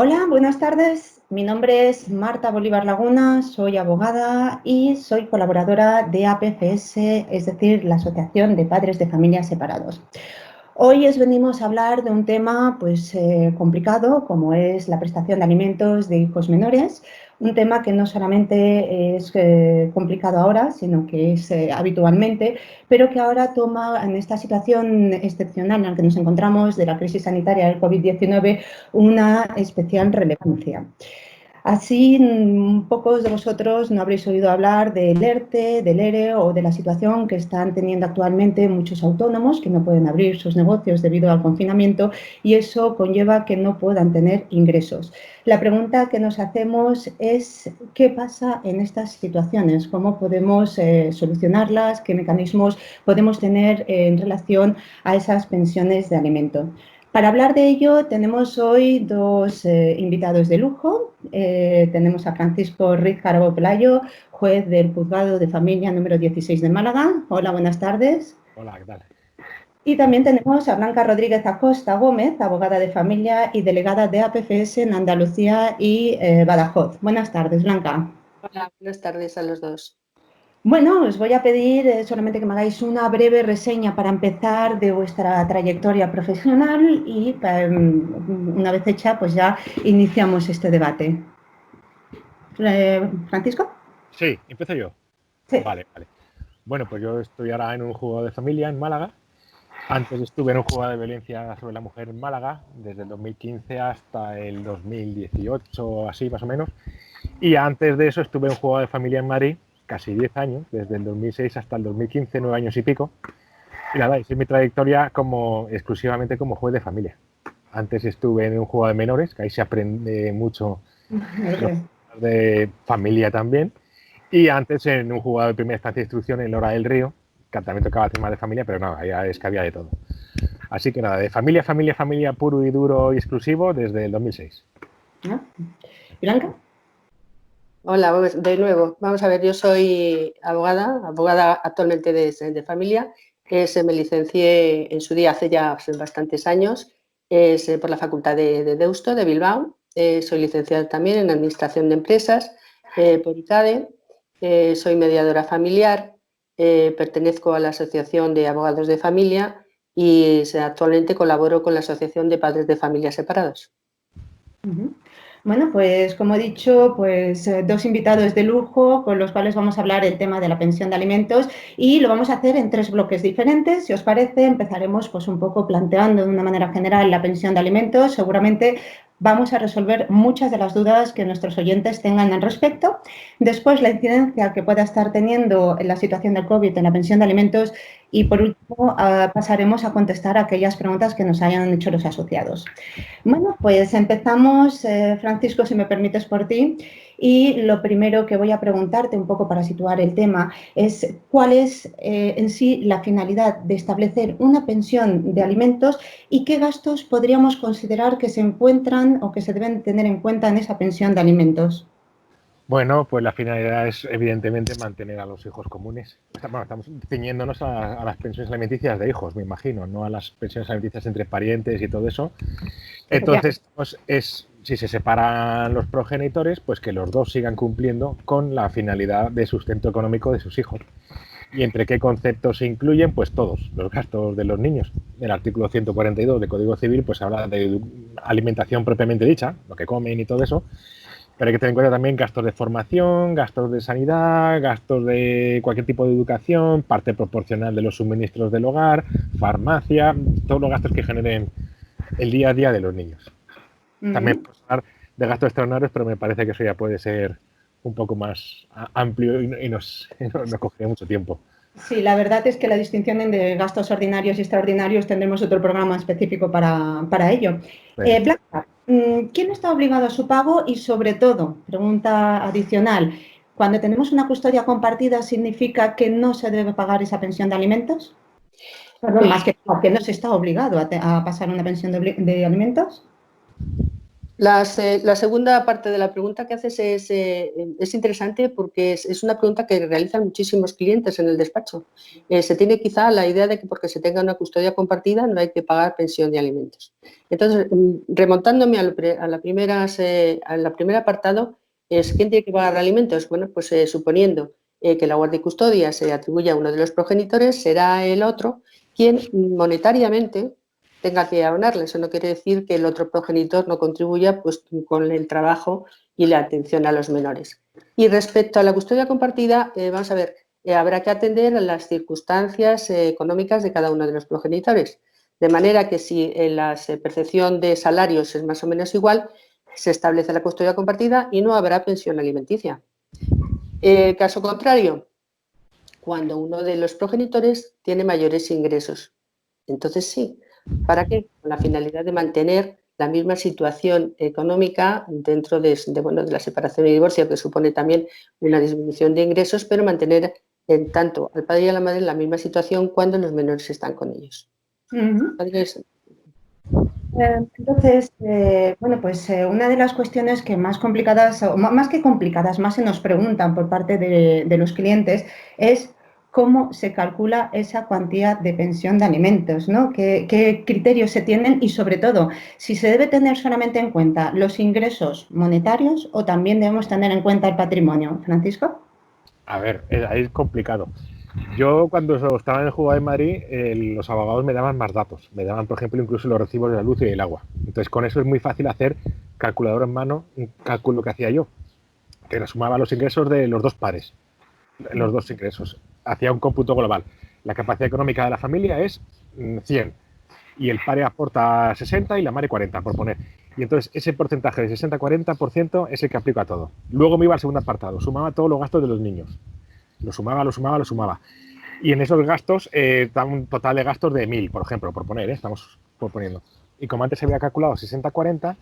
Hola, buenas tardes. Mi nombre es Marta Bolívar Laguna, soy abogada y soy colaboradora de APFS, es decir, la Asociación de Padres de Familias Separados. Hoy os venimos a hablar de un tema complicado, como es la prestación de alimentos de hijos menores, un tema que no solamente es complicado ahora, sino que es habitualmente, pero que ahora toma, en esta situación excepcional en la que nos encontramos de la crisis sanitaria del COVID-19, una especial relevancia. Así, pocos de vosotros no habréis oído hablar del ERTE, del ERE o de la situación que están teniendo actualmente muchos autónomos que no pueden abrir sus negocios debido al confinamiento y eso conlleva que no puedan tener ingresos. La pregunta que nos hacemos es ¿qué pasa en estas situaciones? ¿Cómo podemos solucionarlas? ¿Qué mecanismos podemos tener en relación a esas pensiones de alimento? Para hablar de ello tenemos hoy dos invitados de lujo. Tenemos a Francisco Ruiz Carbó Pelayo, juez del Juzgado de Familia número 16 de Málaga. Hola, buenas tardes. Hola, ¿qué tal? Y también tenemos a Blanca Rodríguez Acosta Gómez, abogada de familia y delegada de APFS en Andalucía y Badajoz. Buenas tardes, Blanca. Hola, buenas tardes a los dos. Bueno, os voy a pedir solamente que me hagáis una breve reseña para empezar de vuestra trayectoria profesional y una vez hecha, pues ya iniciamos este debate. ¿Francisco? Sí, empiezo yo. Sí. Vale. Bueno, pues yo estoy ahora en un juzgado de familia en Málaga. Antes estuve en un juzgado de violencia sobre la mujer en Málaga, desde el 2015 hasta el 2018, así más o menos. Y antes de eso estuve en un juzgado de familia en Madrid, casi 10 años, desde el 2006 hasta el 2015, 9 años y pico. Y nada, hice mi trayectoria exclusivamente como juez de familia. Antes estuve en un juzgado de menores, que ahí se aprende mucho de familia también. Y antes en un juzgado de primera instancia de instrucción en Lora del Río, que también tocaba temas de familia, pero no, ya es que había de todo. Así que nada, de familia puro y duro y exclusivo desde el 2006. ¿No? ¿Blanca? Hola, de nuevo. Vamos a ver, yo soy abogada actualmente de familia. Me licencié en su día hace ya bastantes años por la Facultad de Deusto de Bilbao. Soy licenciada también en Administración de Empresas por ICADE. Soy mediadora familiar. Pertenezco a la Asociación de Abogados de Familia y actualmente colaboro con la Asociación de Padres de Familias Separados. Bueno, pues como he dicho, dos invitados de lujo con los cuales vamos a hablar el tema de la pensión de alimentos y lo vamos a hacer en tres bloques diferentes. Si os parece, empezaremos pues un poco planteando de una manera general la pensión de alimentos. Seguramente vamos a resolver muchas de las dudas que nuestros oyentes tengan al respecto. Después, la incidencia que pueda estar teniendo en la situación del COVID en la pensión de alimentos y, por último, pasaremos a contestar aquellas preguntas que nos hayan hecho los asociados. Bueno, pues empezamos, Francisco, si me permites por ti. Y lo primero que voy a preguntarte un poco para situar el tema es cuál es en sí la finalidad de establecer una pensión de alimentos y qué gastos podríamos considerar que se encuentran o que se deben tener en cuenta en esa pensión de alimentos. Bueno, pues la finalidad es evidentemente mantener a los hijos comunes. Estamos ciñéndonos a las pensiones alimenticias de hijos, me imagino, no a las pensiones alimenticias entre parientes y todo eso. Entonces, pues si se separan los progenitores, pues que los dos sigan cumpliendo con la finalidad de sustento económico de sus hijos. ¿Y entre qué conceptos se incluyen? Pues todos los gastos de los niños. El artículo 142 del Código Civil pues habla de alimentación propiamente dicha, lo que comen y todo eso, pero hay que tener en cuenta también gastos de formación, gastos de sanidad, gastos de cualquier tipo de educación, parte proporcional de los suministros del hogar, farmacia, todos los gastos que generen el día a día de los niños. También podemos hablar de gastos extraordinarios, pero me parece que eso ya puede ser un poco más amplio y nos cogería mucho tiempo. Sí, la verdad es que la distinción entre gastos ordinarios y extraordinarios tendremos otro programa específico para ello. Blanca, ¿quién está obligado a su pago? Y sobre todo, pregunta adicional, ¿cuando tenemos una custodia compartida significa que no se debe pagar esa pensión de alimentos? Perdón, más que no se está obligado a pasar una pensión de alimentos. La segunda parte de la pregunta que haces es interesante porque es una pregunta que realizan muchísimos clientes en el despacho. Se tiene quizá la idea de que porque se tenga una custodia compartida no hay que pagar pensión de alimentos. Entonces, remontándome a la primer apartado, ¿quién tiene que pagar alimentos? Bueno, pues suponiendo que la guardia y custodia se atribuye a uno de los progenitores, será el otro quien monetariamente tenga que abonarle. Eso no quiere decir que el otro progenitor no contribuya pues, con el trabajo y la atención a los menores. Y respecto a la custodia compartida, vamos a ver, habrá que atender a las circunstancias económicas de cada uno de los progenitores. De manera que si la percepción de salarios es más o menos igual, se establece la custodia compartida y no habrá pensión alimenticia. Caso contrario, cuando uno de los progenitores tiene mayores ingresos. Entonces sí, ¿para qué? Con la finalidad de mantener la misma situación económica dentro de la separación y divorcio, que supone también una disminución de ingresos, pero mantener tanto al padre y a la madre en la misma situación cuando los menores están con ellos. Entonces, bueno, pues una de las cuestiones que más complicadas, o más que complicadas, más se nos preguntan por parte de los clientes es cómo se calcula esa cuantía de pensión de alimentos, ¿no? ¿Qué criterios se tienen? Y sobre todo, si se debe tener solamente en cuenta los ingresos monetarios o también debemos tener en cuenta el patrimonio. ¿Francisco? A ver, ahí es complicado. Yo cuando estaba en el Juzgado de Madrid, los abogados me daban más datos. Me daban, por ejemplo, incluso los recibos de la luz y del agua. Entonces, con eso es muy fácil hacer calculador en mano, un cálculo que hacía yo, que le sumaba los ingresos de los dos pares, los dos ingresos. Hacía un cómputo global. La capacidad económica de la familia es 100 y el padre aporta 60 y la madre 40, por poner. Y entonces ese porcentaje de 60-40% es el que aplica a todo. Luego me iba al segundo apartado, sumaba todos los gastos de los niños. Lo sumaba. Y en esos gastos da un total de gastos de 1.000, por ejemplo, por poner, estamos proponiendo. Y como antes se había calculado 60-40,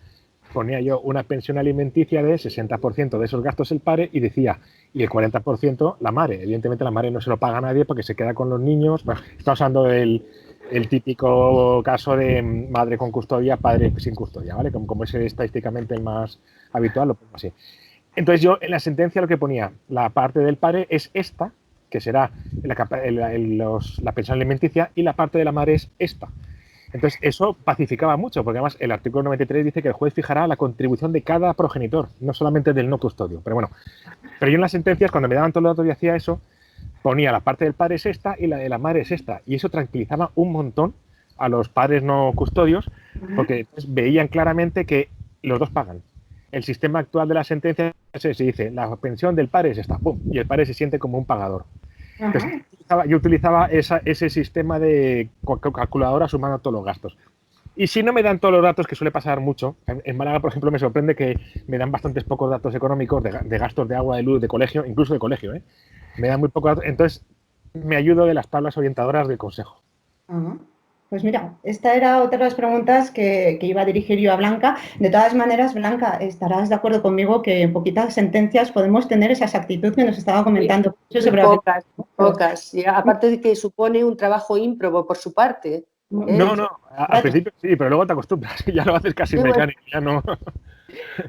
ponía yo una pensión alimenticia de 60% de esos gastos el padre y decía, y el 40% la madre. Evidentemente la madre no se lo paga a nadie porque se queda con los niños. Bueno, estamos hablando del típico caso de madre con custodia, padre sin custodia, ¿vale? Como es estadísticamente el más habitual, lo pongo así. Entonces yo en la sentencia lo que ponía, la parte del padre es esta, que será la pensión alimenticia, y la parte de la madre es esta. Entonces eso pacificaba mucho, porque además el artículo 93 dice que el juez fijará la contribución de cada progenitor, no solamente del no custodio. Pero bueno, pero yo en las sentencias, cuando me daban todos los datos y hacía eso, ponía la parte del padre es esta y la de la madre es esta. Y eso tranquilizaba un montón a los padres no custodios, porque veían claramente que los dos pagan. El sistema actual de la sentencia se dice, la pensión del padre es esta, ¡pum! Y el padre se siente como un pagador. Entonces, yo utilizaba ese sistema de calculadora sumando todos los gastos. Y si no me dan todos los datos, que suele pasar mucho, en Málaga, por ejemplo, me sorprende que me dan bastantes pocos datos económicos de gastos de agua, de luz, de colegio, incluso de colegio, ¿eh? Me dan muy pocos datos, entonces me ayudo de las tablas orientadoras del consejo. Pues mira, esta era otra de las preguntas que iba a dirigir yo a Blanca. De todas maneras, Blanca, estarás de acuerdo conmigo que en poquitas sentencias podemos tener esa exactitud que nos estaba comentando. Pocas. Y aparte de que supone un trabajo ímprobo por su parte. No, al principio sí, pero luego te acostumbras, ya lo haces casi mecánico, ya no.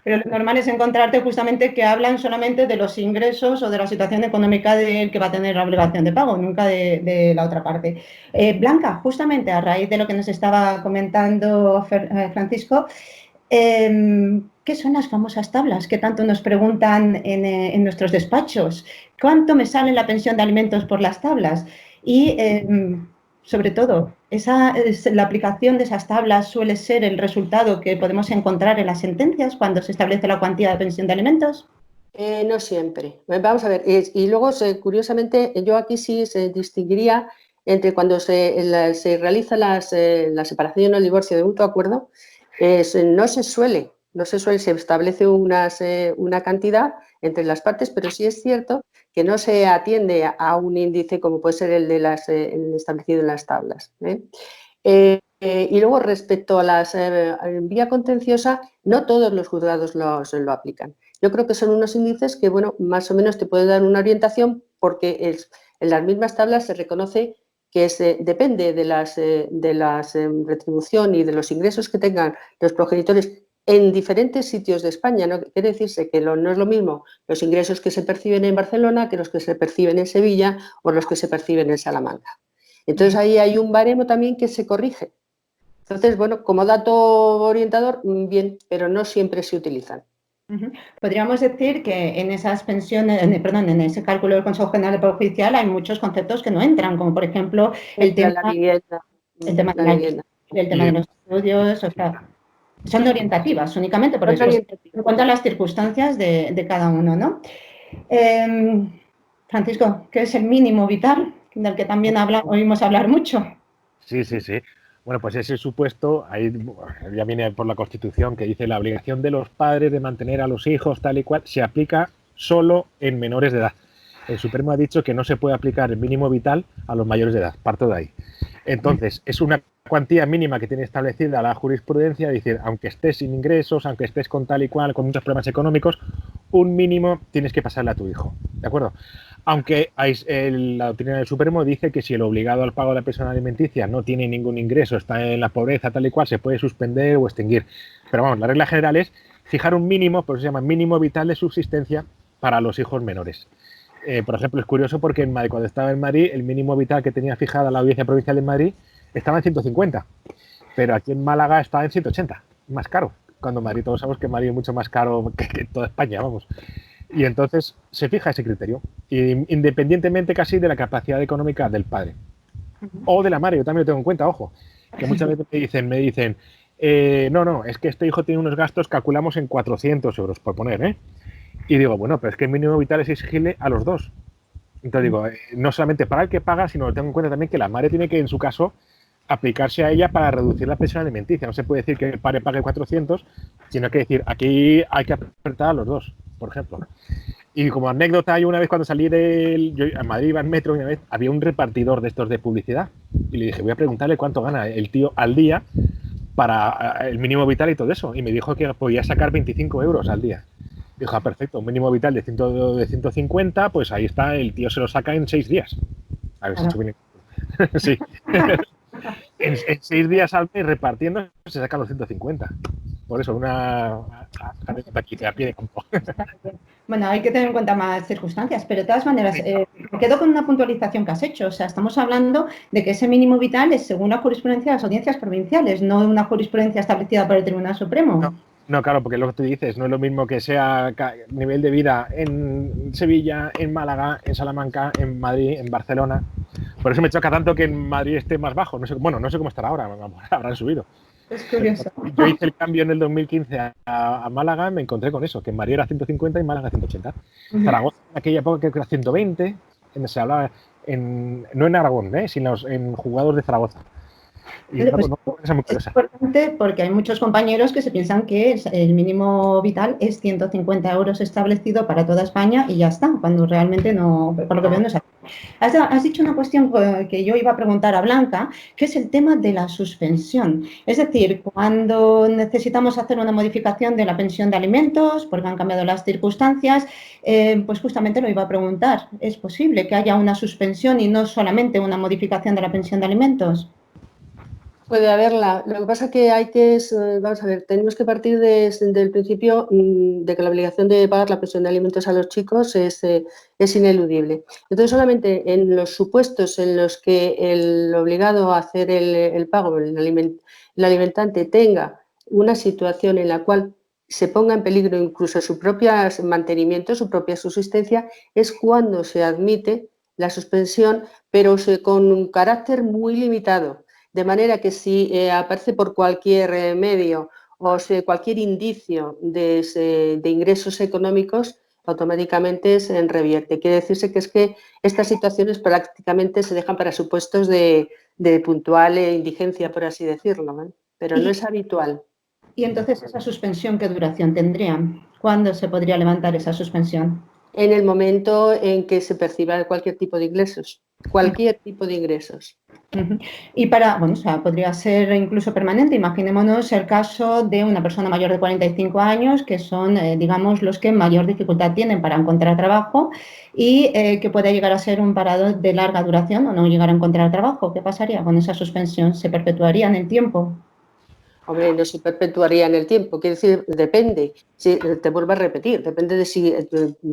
Pero lo normal es encontrarte justamente que hablan solamente de los ingresos o de la situación económica del que va a tener la obligación de pago, nunca de la otra parte. Blanca, justamente a raíz de lo que nos estaba comentando Francisco, ¿qué son las famosas tablas que tanto nos preguntan en nuestros despachos? ¿Cuánto me sale la pensión de alimentos por las tablas? Y sobre todo, la aplicación de esas tablas suele ser el resultado que podemos encontrar en las sentencias cuando se establece la cuantía de pensión de alimentos. No siempre. Vamos a ver. Y luego, curiosamente, yo aquí sí se distinguiría entre cuando se realiza la separación o el divorcio de mutuo acuerdo, no se suele, se establece una cantidad entre las partes, pero sí es cierto que no se atiende a un índice como puede ser el establecido en las tablas. Y luego, respecto a las vía contenciosa, no todos los juzgados lo aplican. Yo creo que son unos índices que, bueno, más o menos te pueden dar una orientación porque en las mismas tablas se reconoce que depende de la retribución y de los ingresos que tengan los progenitores en diferentes sitios de España. ¿No? Quiere decirse que no es lo mismo los ingresos que se perciben en Barcelona que los que se perciben en Sevilla o los que se perciben en Salamanca. Entonces ahí hay un baremo también que se corrige. Entonces, bueno, como dato orientador, bien, pero no siempre se utilizan. Podríamos decir que en esas pensiones, en ese cálculo del Consejo General del Poder Judicial hay muchos conceptos que no entran, como por ejemplo el tema La vivienda, el tema de los estudios, o sea, son orientativas únicamente, porque en cuanto a las circunstancias de cada uno, ¿no? Francisco, ¿qué es el mínimo vital, del que también oímos hablar mucho? Sí. Bueno, pues ese supuesto, ahí ya viene por la Constitución, que dice la obligación de los padres de mantener a los hijos tal y cual, se aplica solo en menores de edad. El Supremo ha dicho que no se puede aplicar el mínimo vital a los mayores de edad, parto de ahí. Entonces, es una cuantía mínima que tiene establecida la jurisprudencia, es decir, aunque estés sin ingresos, aunque estés con tal y cual, con muchos problemas económicos, un mínimo tienes que pasarle a tu hijo, ¿de acuerdo? Aunque la doctrina del Supremo dice que si el obligado al pago de la pensión alimenticia no tiene ningún ingreso, está en la pobreza tal y cual, se puede suspender o extinguir. Pero vamos, la regla general es fijar un mínimo, por eso se llama mínimo vital de subsistencia para los hijos menores. Por ejemplo, es curioso porque cuando estaba en Madrid, el mínimo vital que tenía fijada la Audiencia Provincial de Madrid estaba en 150, pero aquí en Málaga está en 180, más caro. Cuando Madrid, todos sabemos que Madrid es mucho más caro que toda España, vamos. Y entonces se fija ese criterio, independientemente casi de la capacidad económica del padre o de la madre. Yo también lo tengo en cuenta, ojo, que muchas veces me dicen no, es que este hijo tiene unos gastos, calculamos en 400 euros, por poner, ¿eh? Y digo, bueno, pero es que el mínimo vital es exigible a los dos. Entonces digo, no solamente para el que paga, sino tengo en cuenta también que la madre tiene que, en su caso, aplicarse a ella para reducir la pensión alimenticia. No se puede decir que el padre pague 400, sino que decir, aquí hay que apretar a los dos, por ejemplo. Y como anécdota, yo una vez cuando salí yo a Madrid iba en metro y una vez había un repartidor de estos de publicidad y le dije, voy a preguntarle cuánto gana el tío al día para el mínimo vital y todo eso. Y me dijo que podía sacar 25 euros al día. Dijo, perfecto, un mínimo vital de 150, pues ahí está, el tío se lo saca en 6 días. A ver si hecho bien. Sí. En 6 días al mes repartiendo se sacan los 150. Por eso, una anécdota aquí a pie de campo. Bueno, hay que tener en cuenta más circunstancias, pero de todas maneras, me quedo con una puntualización que has hecho. O sea, estamos hablando de que ese mínimo vital es según la jurisprudencia de las audiencias provinciales, no una jurisprudencia establecida por el Tribunal Supremo. No, claro, porque lo que tú dices, no es lo mismo que sea nivel de vida en Sevilla, en Málaga, en Salamanca, en Madrid, en Barcelona. Por eso me choca tanto que en Madrid esté más bajo. No sé cómo estará ahora, habrán subido. Es curioso. Yo hice el cambio en el 2015 a Málaga, me encontré con eso, que en Madrid era 150 y en Málaga 180. Zaragoza en aquella época creo que era 120, se hablaba no en Aragón, sino en juzgados de Zaragoza. Y pues, es importante porque hay muchos compañeros que se piensan que el mínimo vital es 150 euros establecido para toda España y ya está, cuando realmente no, por lo que veo no es así. Has dicho una cuestión que yo iba a preguntar a Blanca, que es el tema de la suspensión. Es decir, cuando necesitamos hacer una modificación de la pensión de alimentos, porque han cambiado las circunstancias, pues justamente lo iba a preguntar. ¿Es posible que haya una suspensión y no solamente una modificación de la pensión de alimentos? Puede haberla. Lo que pasa que vamos a ver, tenemos que partir del principio de que la obligación de pagar la pensión de alimentos a los chicos es ineludible. Entonces, solamente en los supuestos en los que el obligado a hacer el pago, el alimentante, tenga una situación en la cual se ponga en peligro incluso su propio mantenimiento, su propia subsistencia, es cuando se admite la suspensión, pero con un carácter muy limitado. De manera que si aparece por cualquier medio o cualquier indicio de ingresos económicos, automáticamente se revierte. Quiere decirse que es que estas situaciones prácticamente se dejan para supuestos de puntual indigencia, por así decirlo, ¿no? Pero no es habitual. ¿Y entonces esa suspensión qué duración tendría? ¿Cuándo se podría levantar esa suspensión? En el momento en que se perciba cualquier tipo de ingresos. Cualquier tipo de ingresos. Y podría ser incluso permanente. Imaginémonos el caso de una persona mayor de 45 años, que son, digamos, los que mayor dificultad tienen para encontrar trabajo y que puede llegar a ser un parado de larga duración o no llegar a encontrar trabajo. ¿Qué pasaría con esa suspensión? ¿Se perpetuaría en el tiempo? Hombre, no se perpetuaría en el tiempo, quiere decir, depende, si, te vuelvo a repetir, depende de si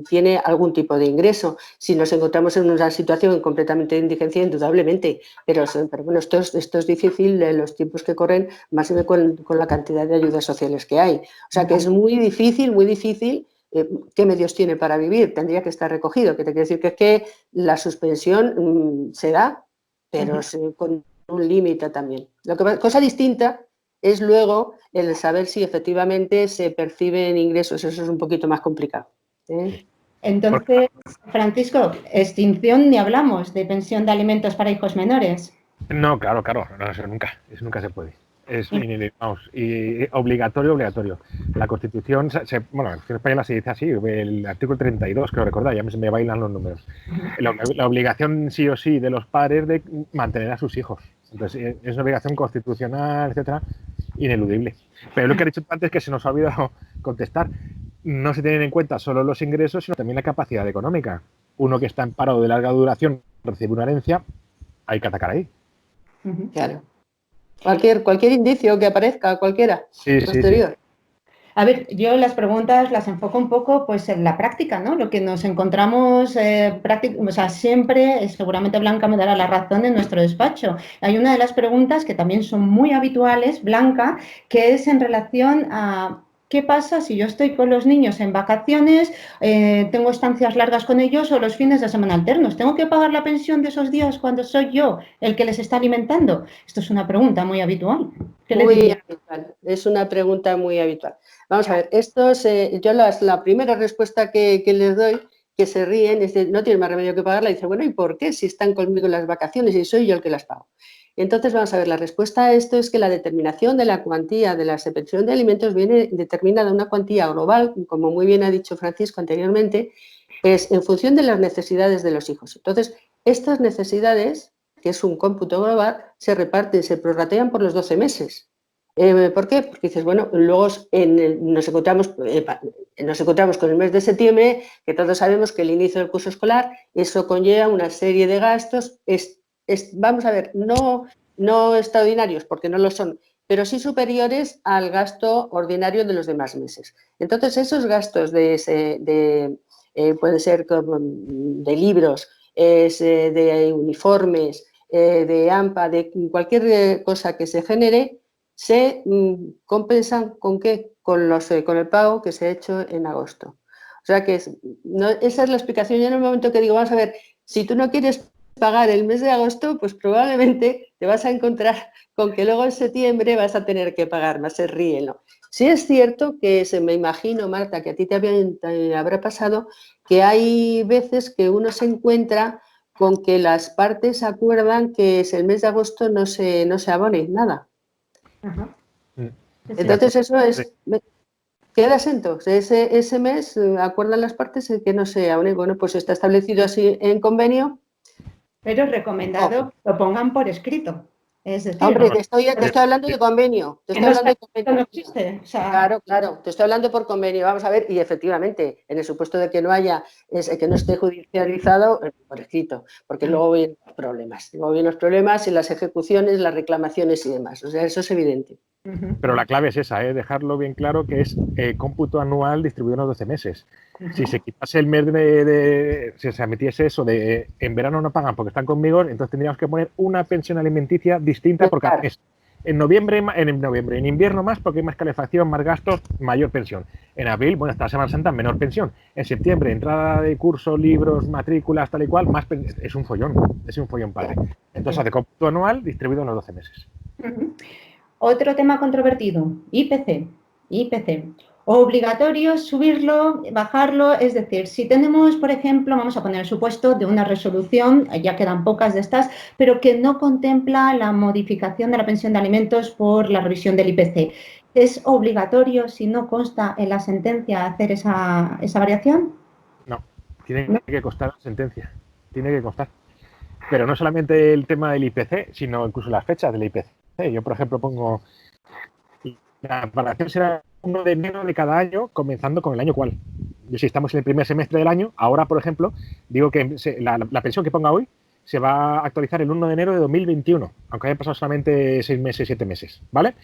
tiene algún tipo de ingreso. Si nos encontramos en una situación completamente de indigencia, indudablemente, pero bueno, esto es difícil en los tiempos que corren, más con la cantidad de ayudas sociales que hay. O sea que es muy difícil, ¿qué medios tiene para vivir? Tendría que estar recogido, que te quiere decir que es que la suspensión se da, pero con un límite también. Cosa distinta es luego el saber si efectivamente se perciben ingresos, eso es un poquito más complicado. Entonces, Francisco, extinción ni hablamos de pensión de alimentos para hijos menores. No, claro, no, eso nunca se puede. Y obligatorio. La Constitución, bueno, la Constitución española se dice así, el artículo 32, creo recordar, ya me bailan los números. La obligación sí o sí de los padres de mantener a sus hijos. Entonces, es una obligación constitucional, etcétera, ineludible. Pero lo que he dicho antes es que se nos ha olvidado contestar. No se tienen en cuenta solo los ingresos, sino también la capacidad económica. Uno que está en paro de larga duración recibe una herencia, hay que atacar ahí. Claro. Cualquier indicio que aparezca, cualquiera, posterior. Sí. A ver, yo las preguntas las enfoco un poco pues en la práctica, ¿no? Lo que nos encontramos, siempre, seguramente Blanca me dará la razón en nuestro despacho. Hay una de las preguntas que también son muy habituales, Blanca, que es en relación a ¿qué pasa si yo estoy con los niños en vacaciones, tengo estancias largas con ellos o los fines de semana alternos? ¿Tengo que pagar la pensión de esos días cuando soy yo el que les está alimentando? Esto es una pregunta muy habitual. Muy habitual, es una pregunta muy habitual. Vamos a ver, yo la primera respuesta que les doy, que se ríen, es de, no tienen más remedio que pagarla, y dice, bueno, ¿y por qué si están conmigo en las vacaciones y soy yo el que las pago? Entonces, vamos a ver, la respuesta a esto es que la determinación de la cuantía de la pensión de alimentos viene determinada una cuantía global, como muy bien ha dicho Francisco anteriormente, es en función de las necesidades de los hijos. Entonces, estas necesidades, que es un cómputo global, se reparten, se prorratean por los 12 meses. ¿Por qué? Porque dices, bueno, luego nos encontramos con el mes de septiembre, que todos sabemos que el inicio del curso escolar, eso conlleva una serie de gastos, vamos a ver, no extraordinarios, porque no lo son, pero sí superiores al gasto ordinario de los demás meses. Entonces, esos gastos pueden ser de libros, de uniformes, de AMPA, de cualquier cosa que se genere, se compensan ¿con qué? Con el pago que se ha hecho en agosto. O sea que esa es la explicación. Yo en el momento que digo, vamos a ver, si tú no quieres pagar el mes de agosto, pues probablemente te vas a encontrar con que luego en septiembre vas a tener que pagar más, se ríen, ¿no? Sí es cierto que me imagino, Marta, que a ti te habrá pasado que hay veces que uno se encuentra con que las partes acuerdan que es el mes de agosto no se abone nada. Ajá. Entonces eso queda exento. Ese mes acuerdan las partes en que no se abone. Bueno, pues está establecido así en convenio. Pero es recomendado que lo pongan por escrito. Es decir, hombre, te estoy hablando de convenio. Te estoy hablando de convenio. No existe. O sea, claro. Te estoy hablando por convenio. Vamos a ver, y efectivamente, en el supuesto de que no haya, que no esté judicializado, por escrito, porque luego vienen los problemas. Luego vienen los problemas en las ejecuciones, las reclamaciones y demás. O sea, eso es evidente. Pero la clave es esa, dejarlo bien claro que es cómputo anual distribuido en los 12 meses. Si se quitase el mes si se admitiese eso de en verano no pagan porque están conmigo, entonces tendríamos que poner una pensión alimenticia distinta por cada mes. En noviembre, en invierno más porque hay más calefacción, más gastos, mayor pensión. En abril, bueno, hasta la Semana Santa, menor pensión. En septiembre, entrada de curso, libros, matrículas, tal y cual, más es un follón padre. Entonces hace cómputo anual distribuido en los 12 meses. Otro tema controvertido, IPC. Obligatorio subirlo, bajarlo, es decir, si tenemos, por ejemplo, vamos a poner el supuesto de una resolución, ya quedan pocas de estas, pero que no contempla la modificación de la pensión de alimentos por la revisión del IPC. ¿Es obligatorio, si no consta en la sentencia, hacer esa variación? No, tiene que constar la sentencia, tiene que constar. Pero no solamente el tema del IPC, sino incluso las fechas del IPC. Yo, por ejemplo, pongo la variación será 1 de enero de cada año, comenzando con el año cual. Yo, si estamos en el primer semestre del año, ahora, por ejemplo, digo que la pensión que ponga hoy se va a actualizar el 1 de enero de 2021, aunque haya pasado solamente 6 meses, 7 meses, ¿vale?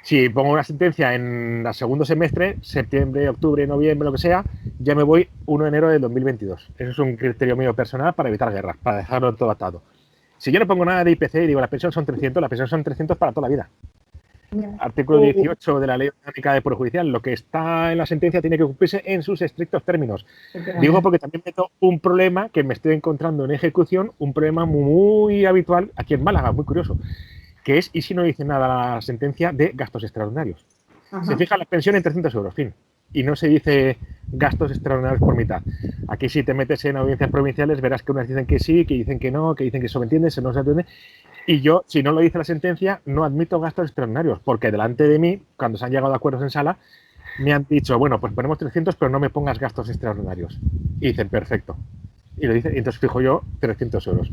Si pongo una sentencia en el segundo semestre, septiembre, octubre, noviembre, lo que sea, ya me voy 1 de enero del 2022. Eso es un criterio mío personal para evitar guerras, para dejarlo todo atado. Si yo no pongo nada de IPC y digo la pensión son 300, la pensión son 300 para toda la vida. Artículo 18 de la Ley Orgánica de Poder Judicial. Lo que está en la sentencia tiene que cumplirse en sus estrictos términos. Digo porque también meto un problema que me estoy encontrando en ejecución, un problema muy habitual aquí en Málaga, muy curioso, que es, y si no dice nada la sentencia, de gastos extraordinarios. Ajá. Se fija la pensión en 300 euros, fin. Y no se dice gastos extraordinarios por mitad. Aquí si te metes en audiencias provinciales verás que unas dicen que sí, que dicen que no, que dicen que eso me entiende, eso no se entiende. Y yo, si no lo dice la sentencia, no admito gastos extraordinarios, porque delante de mí, cuando se han llegado a acuerdos en sala, me han dicho, bueno, pues ponemos 300, pero no me pongas gastos extraordinarios. Y dicen, perfecto. Y lo dice, y entonces fijo yo 300 euros.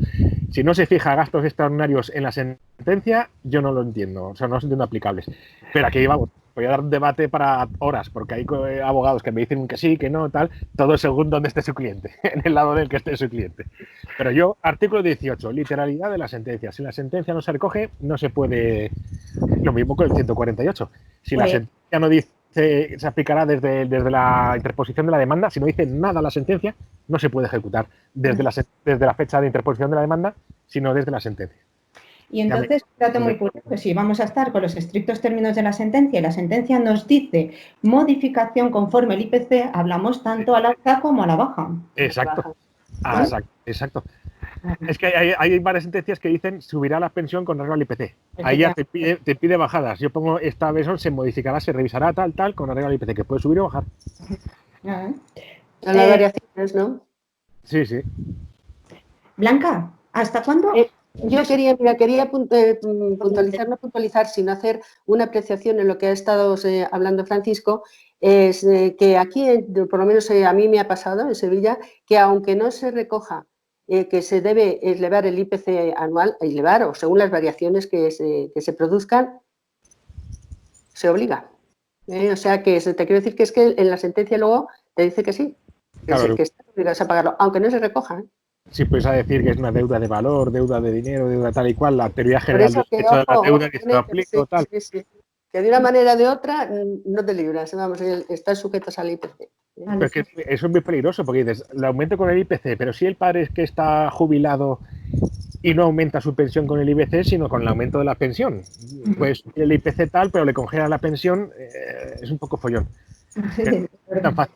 Si no se fija gastos extraordinarios en la sentencia, yo no lo entiendo, o sea, no los entiendo aplicables. Pero aquí vamos, voy a dar un debate para horas, porque hay abogados que me dicen que sí, que no, tal, todo según donde esté su cliente, en el lado del que esté su cliente. Pero yo, artículo 18, literalidad de la sentencia. Si la sentencia no se recoge, no se puede. Lo mismo con el 148. Si la sentencia no dice se aplicará desde la interposición de la demanda. Si no dice nada la sentencia, no se puede ejecutar desde la fecha de interposición de la demanda, sino desde la sentencia. Y entonces, un dato muy curioso, si vamos a estar con los estrictos términos de la sentencia y la sentencia nos dice modificación conforme el IPC, hablamos tanto a la alza como a la baja. Exacto. Exacto. Es que hay varias sentencias que dicen subirá la pensión con arreglo al IPC. Ahí ya te pide bajadas. Yo pongo esta versión, se modificará, se revisará tal, con arreglo al IPC, que puede subir o bajar. Hay variaciones, ¿no? Sí, sí. Blanca, ¿hasta cuándo? Yo quería puntualizar, sin hacer una apreciación en lo que ha estado hablando Francisco, es que aquí, por lo menos a mí me ha pasado en Sevilla, que aunque no se recoja que se debe elevar el IPC anual, o según las variaciones que se produzcan, se obliga. O sea, que te quiero decir que es que en la sentencia luego te dice que sí, que estás obligados a pagarlo, aunque no se recoja. Sí, puedes decir que es una deuda de valor, deuda de dinero, deuda tal y cual, la teoría general del derecho de la deuda que se lo aplica o tal. Sí. Que de una manera o de otra no te libras, vamos, estás sujetos al IPC. Pero es que eso es muy peligroso, porque dices, lo aumento con el IPC, pero si el padre es que está jubilado y no aumenta su pensión con el IPC, sino con el aumento de la pensión. Pues el IPC tal, pero le congela la pensión, es un poco follón. Es tan fácil.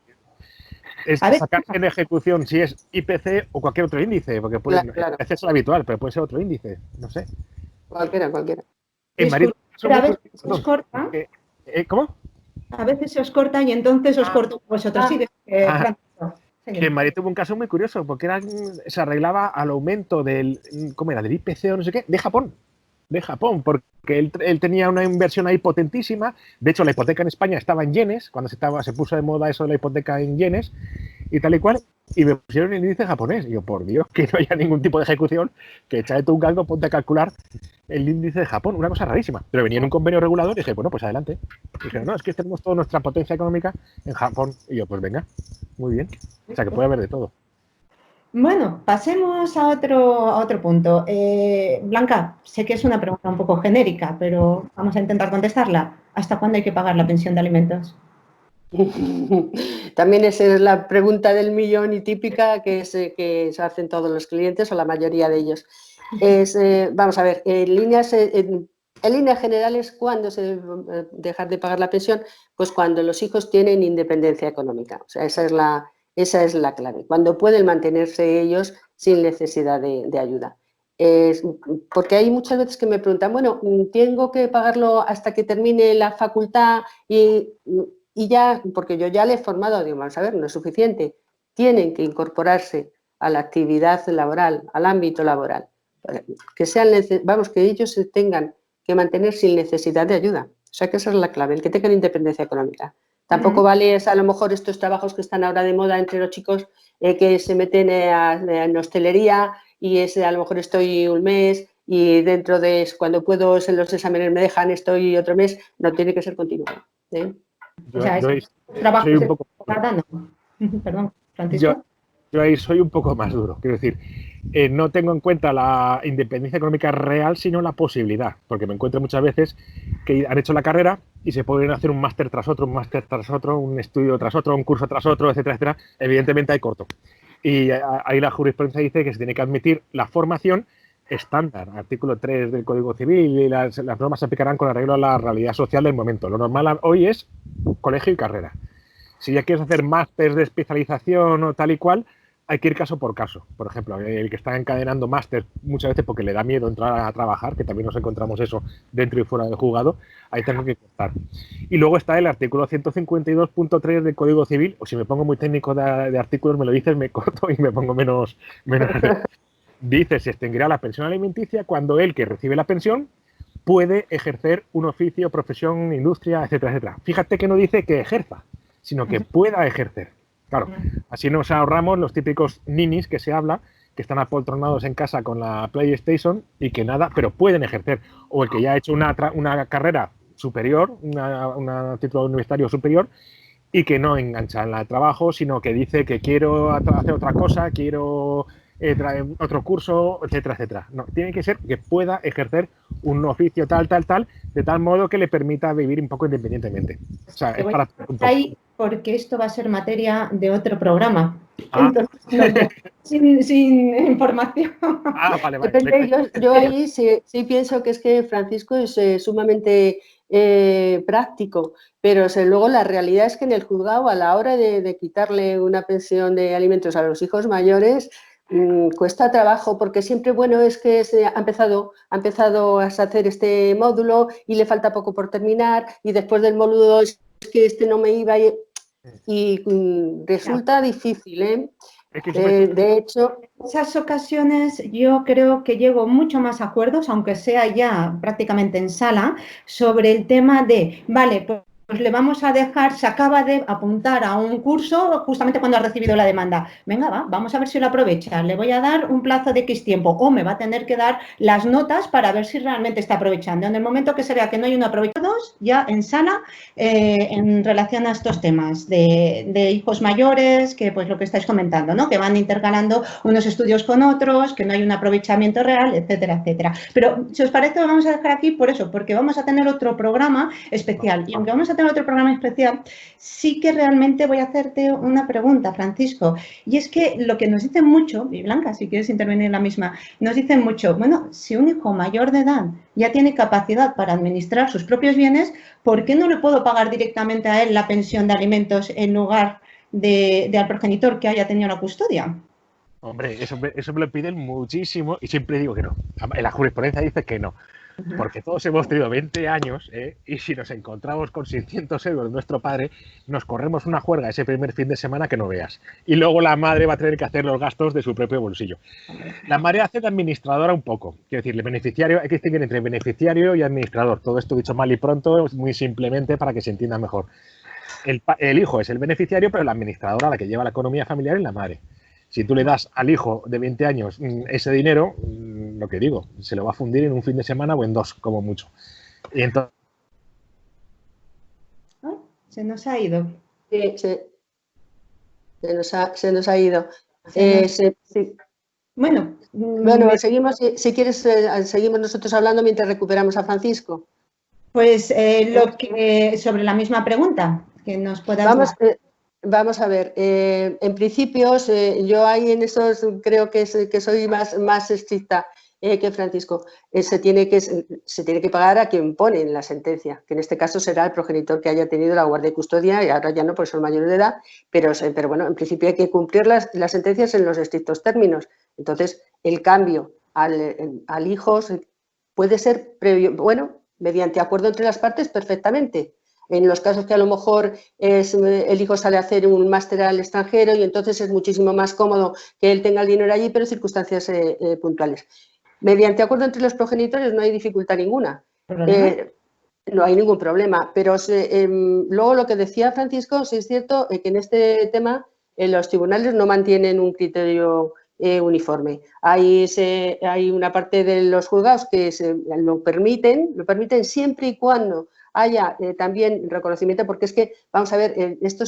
Es sacarse en ejecución si es IPC o cualquier otro índice, porque puede, claro. IPC es el habitual, pero puede ser otro índice, no sé. Cualquiera. En Madrid, pero a veces se os corta. ¿Cómo? A veces se os corta y entonces os corto vosotros. Que en Madrid tuvo un caso muy curioso, porque se arreglaba al aumento del IPC o no sé qué, de Japón, porque él tenía una inversión ahí potentísima. De hecho, la hipoteca en España estaba en yenes, cuando se puso de moda eso de la hipoteca en yenes y tal y cual, y me pusieron el índice japonés. Y yo, por Dios, que no haya ningún tipo de ejecución, que échale tú un galgo, ponte a calcular el índice de Japón, una cosa rarísima. Pero venía en un convenio regulador y dije, bueno, pues adelante. Y dije, no, es que tenemos toda nuestra potencia económica en Japón. Y yo, pues venga, muy bien. O sea, que puede haber de todo. Bueno, pasemos a otro punto. Blanca, sé que es una pregunta un poco genérica, pero vamos a intentar contestarla. ¿Hasta cuándo hay que pagar la pensión de alimentos? También esa es la pregunta del millón y típica que se hacen todos los clientes o la mayoría de ellos. Vamos a ver, en líneas generales, ¿cuándo se debe dejar de pagar la pensión? Pues cuando los hijos tienen independencia económica. O sea, esa es la clave. Cuando pueden mantenerse ellos sin necesidad de ayuda. Porque hay muchas veces que me preguntan, bueno, ¿tengo que pagarlo hasta que termine la facultad y ya, porque yo ya le he formado? Digo, vamos a ver, no es suficiente. Tienen que incorporarse a la actividad laboral, al ámbito laboral. Que ellos se tengan que mantener sin necesidad de ayuda. O sea, que esa es la clave, el que tengan independencia económica. Tampoco vale a lo mejor estos trabajos que están ahora de moda entre los chicos que se meten en hostelería y a lo mejor estoy un mes y dentro de cuando puedo en los exámenes me dejan, estoy otro mes. No, tiene que ser continuo. O sea, es trabajo un poco... Perdón, Francisco. Yo ahí soy un poco más duro. Quiero decir, no tengo en cuenta la independencia económica real, sino la posibilidad. Porque me encuentro muchas veces que han hecho la carrera y se pueden hacer un máster tras otro, un máster tras otro, un estudio tras otro, un curso tras otro, etcétera, etcétera. Evidentemente hay corto. Y ahí la jurisprudencia dice que se tiene que admitir la formación estándar, artículo 3 del Código Civil, y las normas se aplicarán con arreglo a la realidad social del momento. Lo normal hoy es colegio y carrera. Si ya quieres hacer máster de especialización o tal y cual, hay que ir caso por caso. Por ejemplo, el que está encadenando máster muchas veces porque le da miedo entrar a trabajar, que también nos encontramos eso dentro y fuera del juzgado, ahí tengo que cortar. Y luego está el artículo 152.3 del Código Civil, o si me pongo muy técnico de artículos, me lo dices, me corto y me pongo menos dice, se extinguirá la pensión alimenticia cuando el que recibe la pensión puede ejercer un oficio, profesión, industria, etcétera, etcétera. Fíjate que no dice que ejerza, sino que pueda ejercer. Claro, así nos ahorramos los típicos ninis que se habla, que están apoltronados en casa con la PlayStation y que nada, pero pueden ejercer. O el que ya ha hecho una carrera superior, un título universitario superior, y que no engancha en el trabajo, sino que dice que quiero hacer otra cosa, quiero traer otro curso, etcétera, etcétera. No, tiene que ser que pueda ejercer un oficio tal, de tal modo que le permita vivir un poco independientemente. O sea, es para un poco. Ahí, porque esto va a ser materia de otro programa. Ah. Entonces, no, sin información. Ah, vale, vale. Depende, yo ahí sí pienso que es que Francisco es sumamente práctico, pero luego la realidad es que en el juzgado, a la hora de quitarle una pensión de alimentos a los hijos mayores, cuesta trabajo, porque siempre, bueno, es que ha empezado a hacer este módulo y le falta poco por terminar, y después del módulo es que este no me iba y resulta difícil, ¿eh? De hecho, en esas ocasiones yo creo que llego mucho más a acuerdos, aunque sea ya prácticamente en sala, sobre el tema de, vale, pues le vamos a dejar, se acaba de apuntar a un curso justamente cuando ha recibido la demanda. Venga, vamos a ver si lo aprovecha. Le voy a dar un plazo de X tiempo o me va a tener que dar las notas para ver si realmente está aprovechando. En el momento que se vea que no hay un aprovechado, ya en sala, en relación a estos temas de hijos mayores, que pues lo que estáis comentando, ¿no? Que van intercalando unos estudios con otros, que no hay un aprovechamiento real, etcétera, etcétera. Pero si os parece, lo vamos a dejar aquí por eso, porque vamos a tener otro programa especial. Y aunque vamos a tener otro programa especial, sí que realmente voy a hacerte una pregunta, Francisco. Y es que lo que nos dicen mucho, y Blanca, si quieres intervenir en la misma, nos dicen mucho, bueno, si un hijo mayor de edad ya tiene capacidad para administrar sus propios bienes, ¿por qué no le puedo pagar directamente a él la pensión de alimentos en lugar al progenitor que haya tenido la custodia? Hombre, eso me lo piden muchísimo y siempre digo que no. La jurisprudencia dice que no. Porque todos hemos tenido 20 años y si nos encontramos con 600 euros de nuestro padre, nos corremos una juerga ese primer fin de semana que no veas. Y luego la madre va a tener que hacer los gastos de su propio bolsillo. La madre hace de administradora un poco. Quiero decir, el beneficiario, hay que distinguir entre beneficiario y administrador. Todo esto dicho mal y pronto, muy simplemente para que se entienda mejor. El hijo es el beneficiario, pero la administradora, la que lleva la economía familiar, es la madre. Si tú le das al hijo de 20 años ese dinero, lo que digo, se lo va a fundir en un fin de semana o en dos, como mucho. Y entonces... Se nos ha ido. Sí, se nos ha ido. Sí. Bueno, seguimos, si quieres, seguimos nosotros hablando mientras recuperamos a Francisco. Pues sobre la misma pregunta que nos puedas dar. Vamos a ver, en principios yo ahí en eso creo que soy más estricta que Francisco. Se tiene que pagar a quien pone en la sentencia, que en este caso será el progenitor que haya tenido la guardia y custodia, y ahora ya no, pues son mayores de edad, pero bueno, en principio hay que cumplir las sentencias en los estrictos términos. Entonces, el cambio al hijo puede ser previo, bueno, mediante acuerdo entre las partes perfectamente. En los casos que a lo mejor el hijo sale a hacer un máster al extranjero y entonces es muchísimo más cómodo que él tenga el dinero allí, pero en circunstancias puntuales. Mediante acuerdo entre los progenitores no hay dificultad ninguna. No hay ningún problema, pero luego lo que decía Francisco, sí es cierto que en este tema los tribunales no mantienen un criterio uniforme. Hay una parte de los juzgados que lo permiten siempre y cuando haya también reconocimiento, porque es que, vamos a ver, esto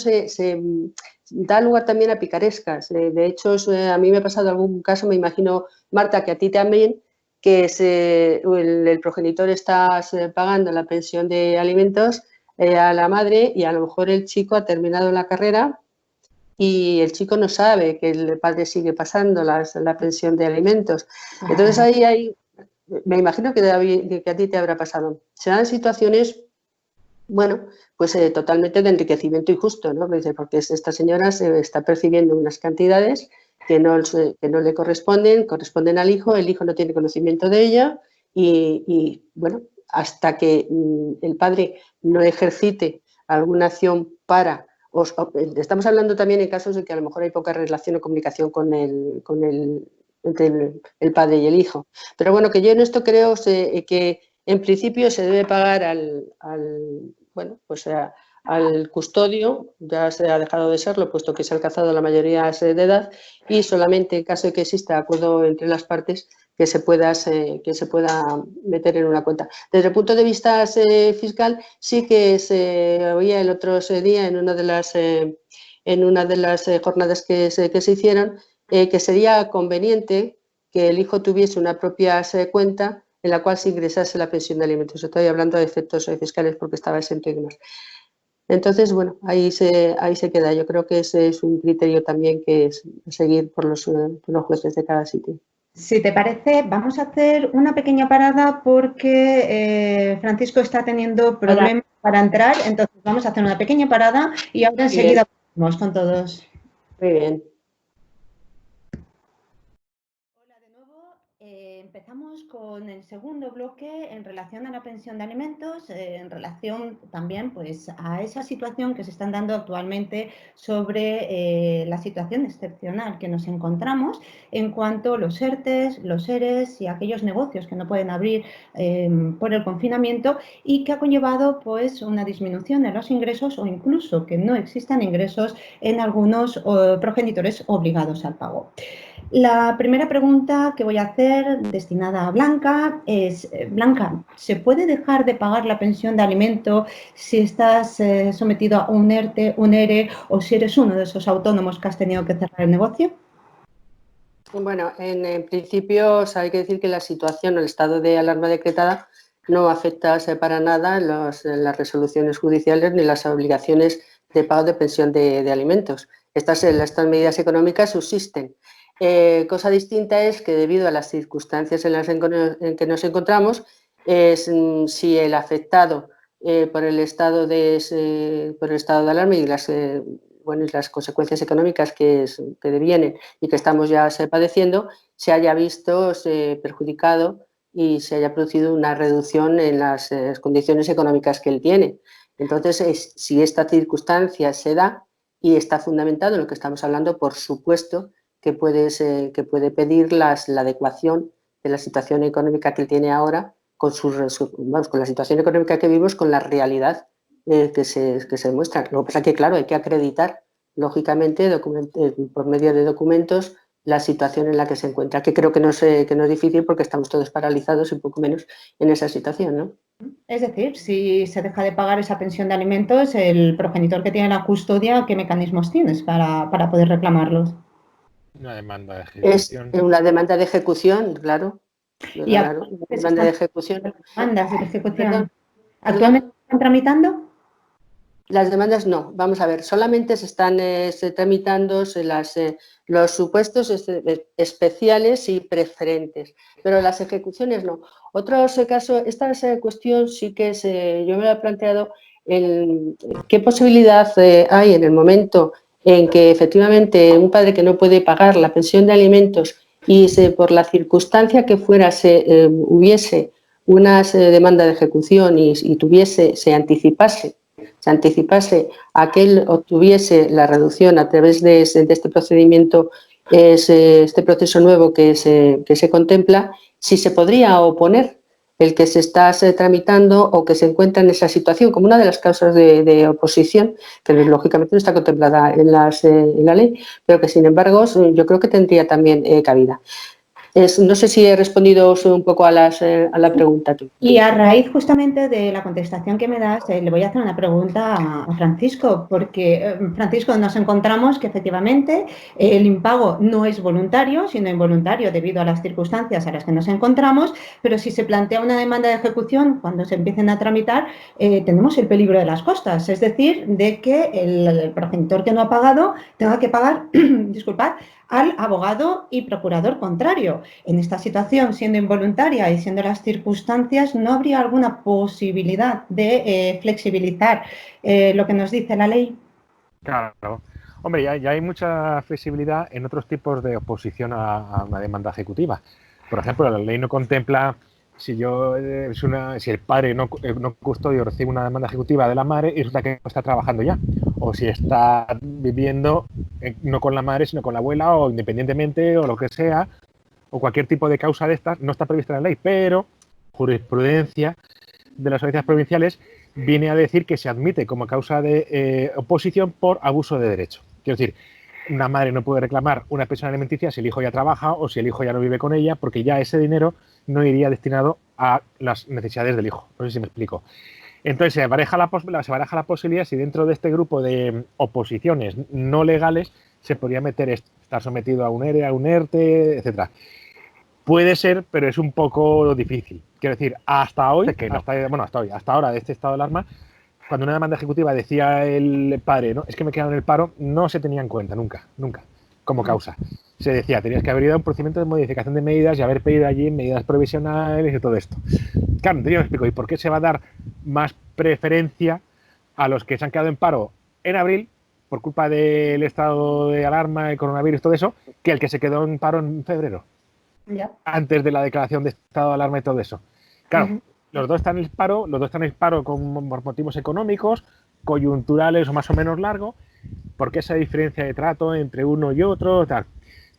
da lugar también a picarescas. De hecho, a mí me ha pasado algún caso, me imagino, Marta, que a ti también, que el progenitor está pagando la pensión de alimentos a la madre y a lo mejor el chico ha terminado la carrera y el chico no sabe que el padre sigue pasando la pensión de alimentos. Entonces ahí me imagino que a ti te habrá pasado. Serán situaciones, bueno, pues totalmente de enriquecimiento injusto, ¿no? Porque esta señora se está percibiendo unas cantidades que no le corresponden al hijo, el hijo no tiene conocimiento de ella y bueno, hasta que el padre no ejercite alguna acción para... estamos hablando también en casos de que a lo mejor hay poca relación o comunicación entre el padre y el hijo. Pero bueno, que yo en esto creo que en principio se debe pagar al custodio, ya se ha dejado de serlo, puesto que se ha alcanzado la mayoría de edad, y solamente en caso de que exista acuerdo entre las partes, que se pueda meter en una cuenta. Desde el punto de vista fiscal, sí que se oía el otro día en una de las jornadas que se hicieron, que sería conveniente que el hijo tuviese una propia cuenta en la cual se ingresase la pensión de alimentos. Estoy hablando de efectos fiscales porque estaba exento y demás. Entonces, bueno, ahí se queda. Yo creo que ese es un criterio también que es seguir por los jueces de cada sitio. Si te parece, vamos a hacer una pequeña parada porque Francisco está teniendo problemas para entrar, entonces vamos a hacer una pequeña parada y ahora enseguida vamos con todos. Muy bien. Hola de nuevo. Empezamos con el segundo bloque en relación a la pensión de alimentos, en relación también pues, a esa situación que se están dando actualmente sobre la situación excepcional que nos encontramos en cuanto a los ERTEs, los ERES y aquellos negocios que no pueden abrir por el confinamiento y que ha conllevado pues, una disminución de los ingresos o incluso que no existan ingresos en algunos progenitores obligados al pago. La primera pregunta que voy a hacer, destinada a Blanca, es, Blanca, ¿se puede dejar de pagar la pensión de alimento si estás sometido a un ERTE, un ERE o si eres uno de esos autónomos que has tenido que cerrar el negocio? Bueno, en principio hay que decir que la situación, el estado de alarma decretada, no afecta para nada las resoluciones judiciales ni las obligaciones de pago de pensión de alimentos. Estas medidas económicas subsisten. Cosa distinta es que debido a las circunstancias en que nos encontramos, si el afectado por el estado de alarma y las consecuencias económicas que devienen y que estamos ya padeciendo, se haya visto perjudicado y se haya producido una reducción en las condiciones económicas que él tiene. Entonces, si esta circunstancia se da y está fundamentado en lo que estamos hablando, por supuesto que puede pedir la adecuación de la situación económica que él tiene ahora con la situación económica que vivimos, con la realidad que se demuestra. Lo que pasa es que, claro, hay que acreditar, lógicamente, por medio de documentos, la situación en la que se encuentra, que creo que no es difícil porque estamos todos paralizados y poco menos en esa situación, ¿no? Es decir, si se deja de pagar esa pensión de alimentos, el progenitor que tiene la custodia, ¿qué mecanismos tienes para poder reclamarlos? Una demanda de ejecución. Es una demanda de ejecución, claro. ¿Y una demanda de ejecución. Demandas de ejecución? Perdón. ¿Actualmente están tramitando? Las demandas no. Vamos a ver, solamente se están tramitando los supuestos especiales y preferentes, pero las ejecuciones no. Otro caso, esta cuestión sí que yo me lo he planteado, qué posibilidad hay en el momento en que efectivamente un padre que no puede pagar la pensión de alimentos y por la circunstancia que fuera hubiese una demanda de ejecución y se anticipase a que él obtuviese la reducción a través de este procedimiento, este proceso nuevo que se contempla, si se podría oponer el que se está tramitando o que se encuentra en esa situación como una de las causas de oposición, que lógicamente no está contemplada en la ley, pero que sin embargo yo creo que tendría también cabida. No sé si he respondido un poco a la pregunta. Y a raíz justamente de la contestación que me das, le voy a hacer una pregunta a Francisco, porque Francisco, nos encontramos que efectivamente el impago no es voluntario, sino involuntario debido a las circunstancias a las que nos encontramos, pero si se plantea una demanda de ejecución cuando se empiecen a tramitar, tenemos el peligro de las costas, es decir, de que el progenitor que no ha pagado tenga que pagar, disculpad, al abogado y procurador contrario. En esta situación, siendo involuntaria y siendo las circunstancias, ¿no habría alguna posibilidad de flexibilizar lo que nos dice la ley? Claro. Hombre, ya hay mucha flexibilidad en otros tipos de oposición a una demanda ejecutiva. Por ejemplo, la ley no contempla si el padre no custodio recibe una demanda ejecutiva de la madre y resulta que no está trabajando ya, o si está viviendo no con la madre sino con la abuela o independientemente o lo que sea, o cualquier tipo de causa de estas no está prevista en la ley, pero jurisprudencia de las audiencias provinciales viene a decir que se admite como causa de oposición por abuso de derecho. Quiero decir, una madre no puede reclamar una pensión alimenticia si el hijo ya trabaja o si el hijo ya no vive con ella, porque ya ese dinero no iría destinado a las necesidades del hijo. No sé si me explico. Entonces se baraja la posibilidad si dentro de este grupo de oposiciones no legales se podría meter estar sometido a un ERE, a un ERTE, etcétera. Puede ser, pero es un poco difícil. Quiero decir, hasta hoy, hasta ahora de este estado de alarma, cuando una demanda ejecutiva decía el padre, no, es que me he quedado en el paro, no se tenía en cuenta nunca, como causa. Se decía, tenías que haber ido a un procedimiento de modificación de medidas y haber pedido allí medidas provisionales y todo esto. Claro, entonces yo me explico, ¿y por qué se va a dar más preferencia a los que se han quedado en paro en abril por culpa del estado de alarma, el coronavirus, todo eso, que el que se quedó en paro en febrero? Ya. Antes de la declaración de estado de alarma y todo eso. Claro, los dos están en el paro por motivos económicos, coyunturales o más o menos largo. ¿Por qué esa diferencia de trato entre uno y otro? Tal.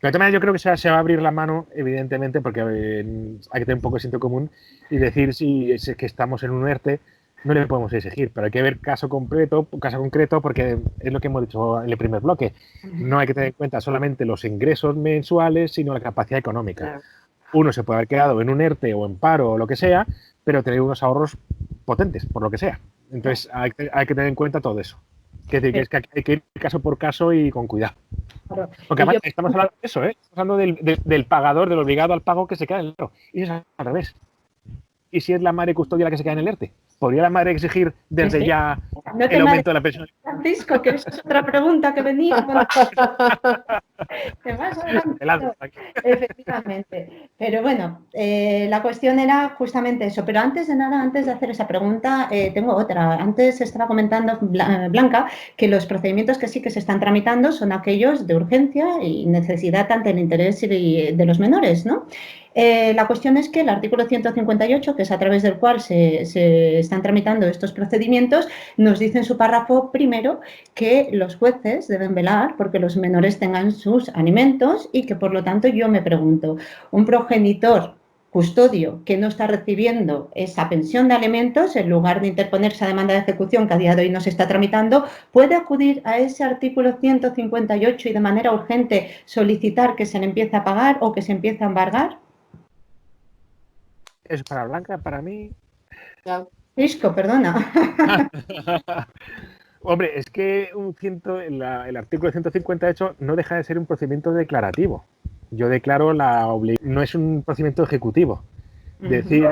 Pero también yo creo que se va a abrir la mano, evidentemente, porque hay que tener un poco de sentido común y decir si es que estamos en un ERTE, no le podemos exigir, pero hay que ver caso concreto, porque es lo que hemos dicho en el primer bloque. No hay que tener en cuenta solamente los ingresos mensuales, sino la capacidad económica. Claro. Uno se puede haber quedado en un ERTE o en paro o lo que sea, pero tener unos ahorros potentes, por lo que sea. Entonces hay que tener en cuenta todo eso. Es decir, que es que hay que ir caso por caso y con cuidado. Claro. Porque además estamos hablando de eso, ¿eh? Estamos hablando del pagador, del obligado al pago que se queda en el ERTE. Y eso es al revés. ¿Y si es la madre custodia la que se queda en el ERTE? ¿Podría la madre exigir desde ya el aumento de la pensión? Francisco, que esa es otra pregunta que venía. Te vas adelantando. Efectivamente. Pero bueno, la cuestión era justamente eso. Pero antes de nada, antes de hacer esa pregunta, tengo otra. Antes estaba comentando Blanca que los procedimientos que sí que se están tramitando son aquellos de urgencia y necesidad ante el interés de los menores, ¿no? La cuestión es que el artículo 158, que es a través del cual se están tramitando estos procedimientos, nos dice en su párrafo primero que los jueces deben velar porque los menores tengan sus alimentos y que, por lo tanto, yo me pregunto, un progenitor custodio que no está recibiendo esa pensión de alimentos, en lugar de interponer esa demanda de ejecución que a día de hoy no se está tramitando, ¿puede acudir a ese artículo 158 y de manera urgente solicitar que se le empiece a pagar o que se empiece a embargar? Es para Blanca, para mí. Francisco, perdona. Hombre, es que el artículo 158 no deja de ser un procedimiento declarativo. Yo declaro no es un procedimiento ejecutivo. Decir,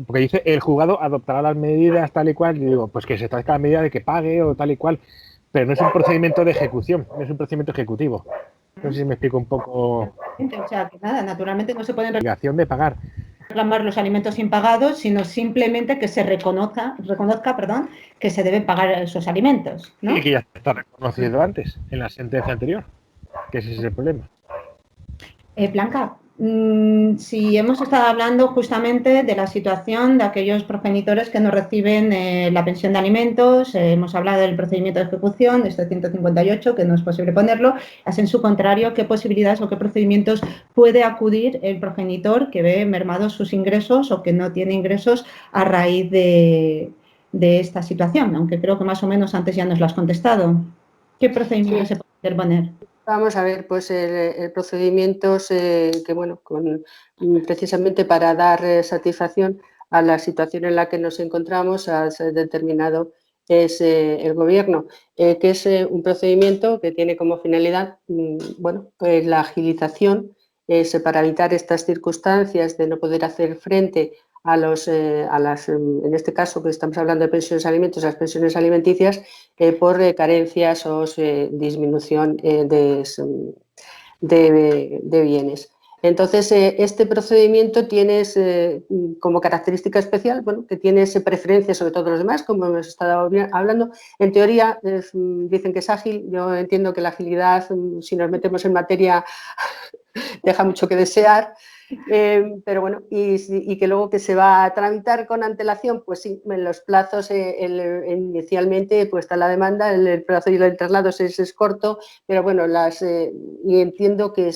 porque dice el juzgado adoptará las medidas tal y cual, y digo, pues que se establezca la medida de que pague o tal y cual, pero no es un procedimiento de ejecución, no es un procedimiento ejecutivo. No sé si me explico un poco. O sea, que nada, naturalmente no se puede obligación de pagar reclamar los alimentos impagados, sino simplemente que se reconozca, que se deben pagar esos alimentos, ¿no? Y que ya está reconocido antes, en la sentencia anterior, que ese es el problema. Blanca, si hemos estado hablando justamente de la situación de aquellos progenitores que no reciben la pensión de alimentos, hemos hablado del procedimiento de ejecución, de este 158, que no es posible ponerlo, en su contrario, ¿qué posibilidades o qué procedimientos puede acudir el progenitor que ve mermados sus ingresos o que no tiene ingresos a raíz de esta situación? Aunque creo que más o menos antes ya nos lo has contestado. ¿Qué procedimientos se puede interponer? Vamos a ver, pues el procedimiento que, bueno, precisamente para dar satisfacción a la situación en la que nos encontramos, ha determinado es el Gobierno, que es un procedimiento que tiene como finalidad, bueno, pues la agilización para evitar estas circunstancias de no poder hacer frente a las, en este caso que estamos hablando de pensiones alimentos, las pensiones alimenticias, por carencias o disminución de bienes. Entonces, este procedimiento tiene como característica especial, bueno, que tiene preferencia sobre todos los demás, como hemos estado hablando. En teoría, dicen que es ágil. Yo entiendo que la agilidad, si nos metemos en materia, deja mucho que desear. Pero bueno, y que luego que se va a tramitar con antelación, pues sí, en los plazos inicialmente pues está la demanda, el plazo y el traslado es corto, pero bueno, y entiendo que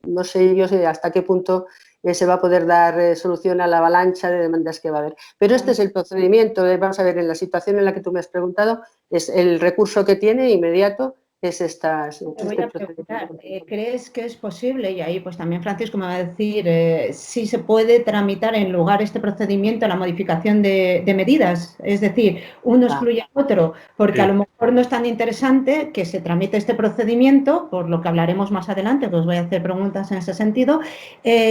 no sé yo hasta qué punto se va a poder dar solución a la avalancha de demandas que va a haber. Pero este es el procedimiento, vamos a ver, en la situación en la que tú me has preguntado, es el recurso que tiene inmediato. Es Te voy a preguntar, ¿crees que es posible? Y ahí pues también Francisco me va a decir si se puede tramitar en lugar este procedimiento la modificación de medidas, es decir, uno excluye al otro, porque a lo mejor no es tan interesante que se tramite este procedimiento, por lo que hablaremos más adelante, que os voy a hacer preguntas en ese sentido,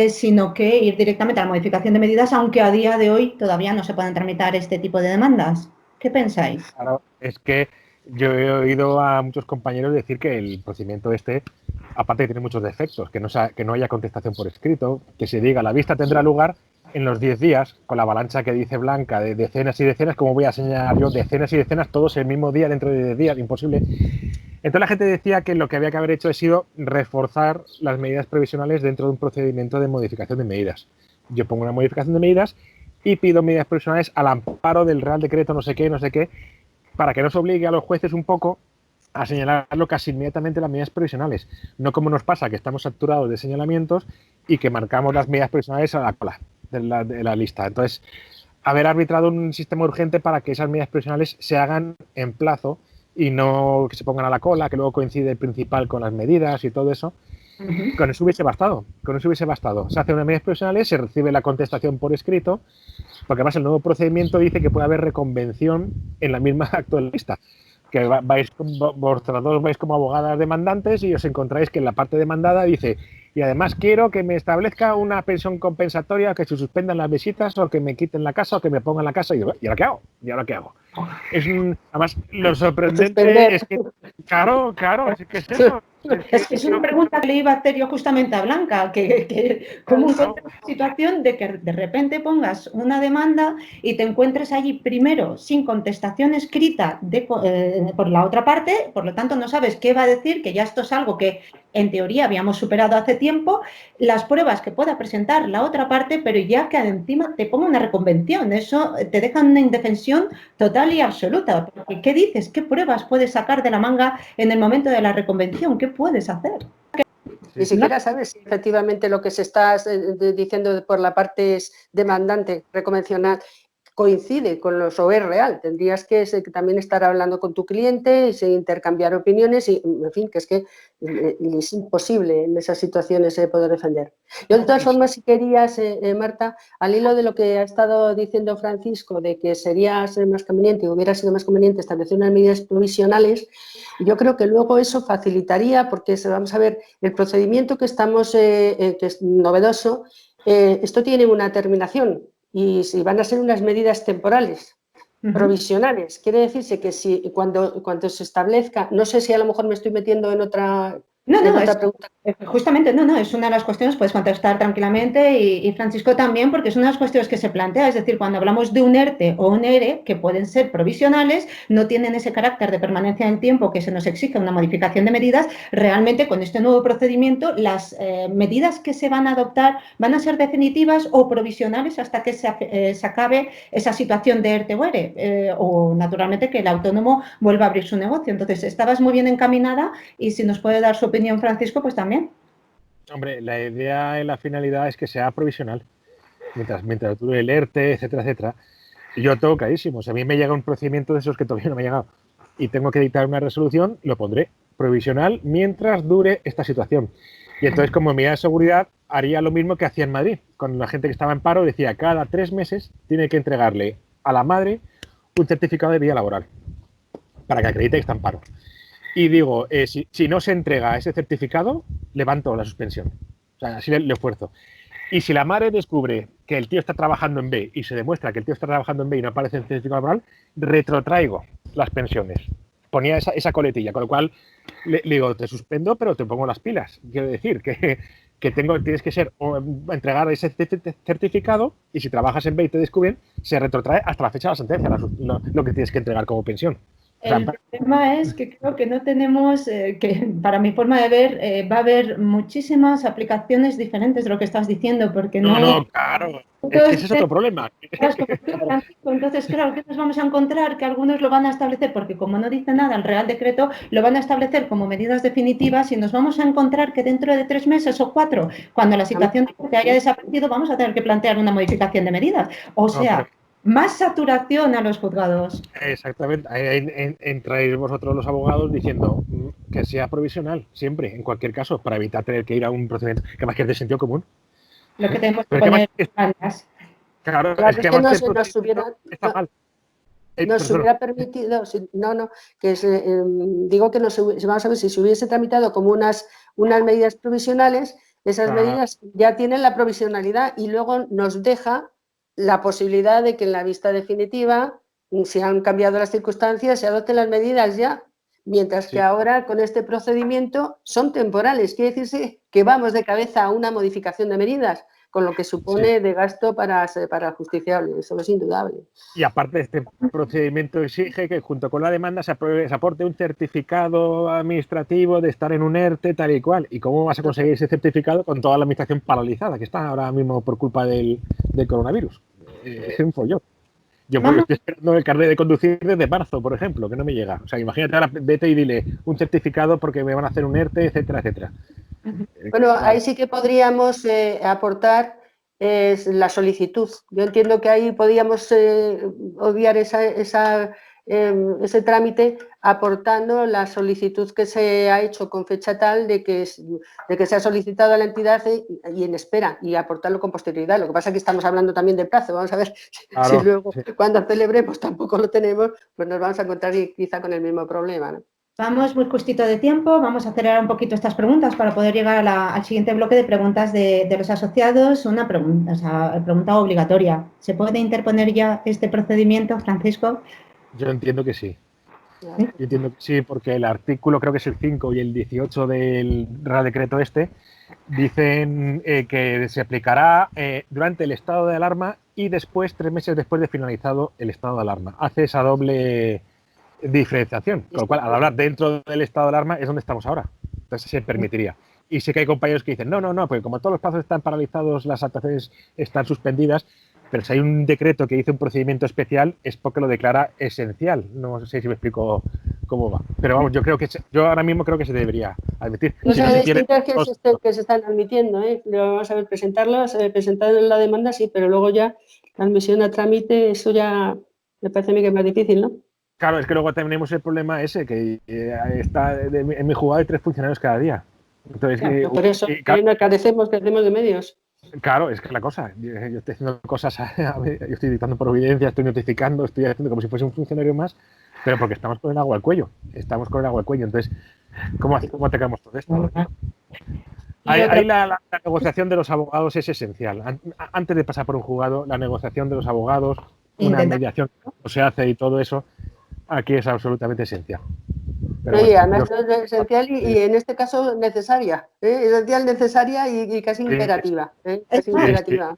sino que ir directamente a la modificación de medidas, aunque a día de hoy todavía no se puedan tramitar este tipo de demandas. ¿Qué pensáis? Claro, es que yo he oído a muchos compañeros decir que el procedimiento aparte de tener muchos defectos, que no haya contestación por escrito, que se diga la vista tendrá lugar en los 10 días, con la avalancha que dice Blanca de decenas y decenas, como voy a señalar yo, decenas y decenas, todos el mismo día, dentro de 10 días, imposible. Entonces la gente decía que lo que había que haber hecho ha sido reforzar las medidas provisionales dentro de un procedimiento de modificación de medidas. Yo pongo una modificación de medidas y pido medidas provisionales al amparo del Real Decreto no sé qué, para que nos obligue a los jueces un poco a señalarlo casi inmediatamente las medidas provisionales. No como nos pasa, que estamos saturados de señalamientos y que marcamos las medidas provisionales a la cola de la lista. Entonces, haber arbitrado un sistema urgente para que esas medidas provisionales se hagan en plazo y no que se pongan a la cola, que luego coincide el principal con las medidas y todo eso. Con eso hubiese bastado. Se hace unas medidas provisionales, se recibe la contestación por escrito, porque además el nuevo procedimiento dice que puede haber reconvención en la misma acto de la lista. Que vosotras dos vais como abogadas demandantes y os encontráis que en la parte demandada dice: y además quiero que me establezca una pensión compensatoria, que se suspendan las visitas o que me quiten la casa o que me pongan la casa. Y digo, ¿y ahora qué hago? Además, lo sorprendente es que, claro, es que es eso. Es una pregunta que le iba a hacer yo justamente a Blanca, cómo encuentras la situación de que de repente pongas una demanda y te encuentres allí primero sin contestación escrita por la otra parte, por lo tanto no sabes qué va a decir, que ya esto es algo que en teoría habíamos superado hace tiempo, las pruebas que pueda presentar la otra parte, pero ya que encima te ponga una reconvención, eso te deja una indefensión total y absoluta. Porque, ¿qué dices? ¿Qué pruebas puedes sacar de la manga en el momento de la reconvención? ¿Qué puedes hacer? Ni siquiera sabes si efectivamente lo que se está diciendo por la parte demandante, reconvencional, coincide con lo o es real. Tendrías que también estar hablando con tu cliente y intercambiar opiniones y, en fin, que es imposible en esas situaciones poder defender. Yo, de todas formas, si querías, Marta, al hilo de lo que ha estado diciendo Francisco, de que sería más conveniente, hubiera sido más conveniente establecer unas medidas provisionales, yo creo que luego eso facilitaría, porque vamos a ver, el procedimiento que estamos, que es novedoso, esto tiene una terminación. Y si van a ser unas medidas temporales, provisionales, quiere decirse que si cuando se establezca, no sé si a lo mejor me estoy metiendo en otra pregunta. Justamente, es una de las cuestiones, puedes contestar tranquilamente y Francisco también, porque es una de las cuestiones que se plantea, es decir, cuando hablamos de un ERTE o un ERE, que pueden ser provisionales, no tienen ese carácter de permanencia en el tiempo que se nos exige una modificación de medidas, realmente con este nuevo procedimiento las medidas que se van a adoptar van a ser definitivas o provisionales hasta que se acabe esa situación de ERTE o ERE, o naturalmente que el autónomo vuelva a abrir su negocio. Entonces, estabas muy bien encaminada y si nos puede dar su opinión Francisco, pues también. Hombre, la idea y la finalidad es que sea provisional. Mientras dure el ERTE, etcétera, etcétera. Yo tengo clarísimo. Si a mí me llega un procedimiento de esos que todavía no me ha llegado y tengo que dictar una resolución, lo pondré. provisional mientras dure esta situación. Y entonces, como medida de seguridad, haría lo mismo que hacía en Madrid. Con la gente que estaba en paro, decía, cada 3 meses tiene que entregarle a la madre un certificado de vida laboral para que acredite que está en paro. Y digo, si no se entrega ese certificado, levanto la suspensión. O sea, así le esfuerzo. Y si la madre descubre que el tío está trabajando en B y se demuestra que el tío está trabajando en B y no aparece en el certificado laboral, retrotraigo las pensiones. Ponía esa coletilla, con lo cual le digo, te suspendo, pero te pongo las pilas. Quiero decir que tienes que ser o entregar ese certificado y si trabajas en B y te descubren, se retrotrae hasta la fecha de la sentencia lo que tienes que entregar como pensión. El problema es que creo que no tenemos, que para mi forma de ver, va a haber muchísimas aplicaciones diferentes de lo que estás diciendo, porque no, claro. Ese es otro problema. Entonces, claro, ¿qué nos vamos a encontrar? Que algunos lo van a establecer, porque como no dice nada el Real Decreto, lo van a establecer como medidas definitivas y nos vamos a encontrar que dentro de 3 meses o 4, cuando la situación haya desaparecido, vamos a tener que plantear una modificación de medidas. O sea, más saturación a los juzgados. Exactamente. Entráis vosotros los abogados diciendo que sea provisional, siempre, en cualquier caso, para evitar tener que ir a un procedimiento que más que es de sentido común. Lo que tenemos que poner bandas. Claro, es que no se nos hubiera... Está mal. Nos hubiera permitido, digo que vamos a ver, si se hubiese tramitado como unas medidas provisionales, esas medidas ya tienen la provisionalidad y luego nos deja la posibilidad de que en la vista definitiva, si han cambiado las circunstancias, se adopten las medidas ya, mientras que ahora con este procedimiento son temporales, quiere decirse que vamos de cabeza a una modificación de medidas, con lo que supone de gasto para el justiciable, eso es indudable. Y aparte, este procedimiento exige que junto con la demanda se aporte un certificado administrativo de estar en un ERTE tal y cual. ¿Y cómo vas a conseguir ese certificado con toda la administración paralizada que está ahora mismo por culpa del coronavirus? Es un follón. Yo estoy esperando el carnet de conducir desde marzo, por ejemplo, que no me llega. O sea, imagínate ahora, vete y dile un certificado porque me van a hacer un ERTE, etcétera, etcétera. Bueno, ahí sí que podríamos aportar la solicitud. Yo entiendo que ahí podríamos obviar ese trámite aportando la solicitud que se ha hecho con fecha tal de que se ha solicitado a la entidad y en espera y aportarlo con posterioridad. Lo que pasa es que estamos hablando también de plazo. Vamos a ver si luego cuando celebremos tampoco lo tenemos, pues nos vamos a encontrar quizá con el mismo problema, ¿no? Vamos muy justito de tiempo, vamos a acelerar un poquito estas preguntas para poder llegar al siguiente bloque de preguntas de los asociados. Una pregunta obligatoria. ¿Se puede interponer ya este procedimiento, Francisco? Yo entiendo que sí. Yo entiendo que sí, porque el artículo, creo que es el 5 y el 18 del Real Decreto dicen que se aplicará durante el estado de alarma y después, 3 meses después de finalizado el estado de alarma. Hace esa doble diferenciación, con lo cual al hablar dentro del estado de alarma es donde estamos ahora, entonces se permitiría. Y sí que hay compañeros que dicen, no, porque como todos los plazos están paralizados, las actuaciones están suspendidas, pero si hay un decreto que dice un procedimiento especial es porque lo declara esencial. No sé si me explico cómo va, pero vamos, yo ahora mismo creo que se debería admitir. Cosas distintas que se están admitiendo, vamos a ver, presentar la demanda sí, pero luego ya la admisión a trámite, eso ya me parece a mí que es más difícil, ¿no? Claro, es que luego tenemos el problema ese, que en mi jugada hay 3 funcionarios cada día. Entonces, claro, por eso carecemos de medios. Claro, es que es la cosa. Yo estoy haciendo cosas, yo estoy dictando providencia, estoy notificando, estoy haciendo como si fuese un funcionario más, pero porque estamos con el agua al cuello. Entonces, ¿cómo atacamos todo esto? Ahí la negociación de los abogados es esencial. Antes de pasar por un juzgado, la negociación de los abogados, una mediación que se hace y todo eso, aquí es absolutamente esencial. Pero sí, además es esencial y en este caso necesaria. Esencial, necesaria y casi imperativa. Casi imperativa.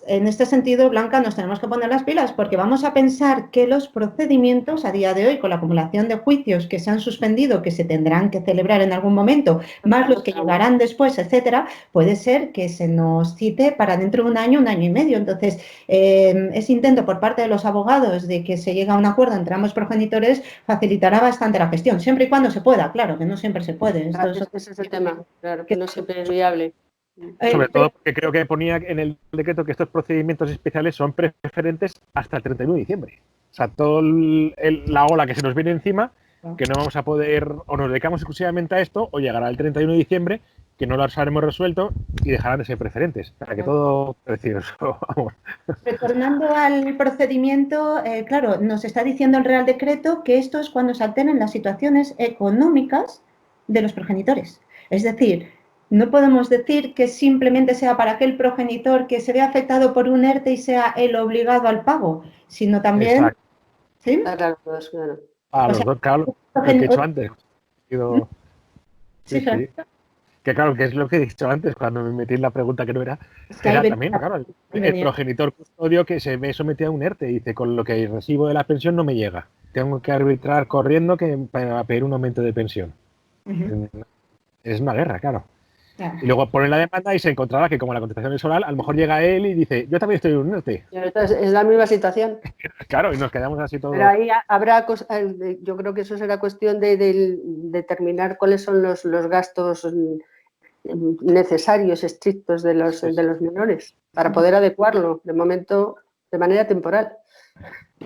En este sentido, Blanca, nos tenemos que poner las pilas porque vamos a pensar que los procedimientos a día de hoy, con la acumulación de juicios que se han suspendido, que se tendrán que celebrar en algún momento, más los que llegarán después, etcétera, puede ser que se nos cite para dentro de un año y medio. Entonces, ese intento por parte de los abogados de que se llegue a un acuerdo entre ambos progenitores facilitará bastante la gestión, siempre y cuando se pueda, claro, que no siempre se puede. Ese es el tema, claro, que no siempre es viable. Sobre todo porque creo que ponía en el decreto que estos procedimientos especiales son preferentes hasta el 31 de diciembre. O sea, toda la ola que se nos viene encima que no vamos a poder, o nos dedicamos exclusivamente a esto, o llegará el 31 de diciembre, que no lo habremos resuelto y dejarán de ser preferentes. Para que todo precioso, vamos. Retornando al procedimiento, claro, nos está diciendo el Real Decreto que esto es cuando se alteren las situaciones económicas de los progenitores. Es decir, no podemos decir que simplemente sea para aquel progenitor que se vea afectado por un ERTE y sea el obligado al pago, sino también... Exacto. ¿Sí? Claro, claro. A los dos, claro, lo que he dicho antes. Sí, sí. Que claro, que es lo que he dicho antes, cuando me metí en la pregunta que no era, es que era también, claro, el venía. progenitor custodio que se ve sometido a un ERTE y dice, con lo que recibo de la pensión no me llega. Tengo que arbitrar corriendo para pedir un aumento de pensión. Es una guerra, claro. Y luego ponen la demanda y se encontrará que como la contestación es oral, a lo mejor llega él y dice, yo también estoy en un ERTE. Es la misma situación. Claro, y nos quedamos así todos. Pero ahí habrá, yo creo que eso será cuestión de determinar cuáles son los gastos necesarios, estrictos de los menores, para poder adecuarlo, de momento, de manera temporal.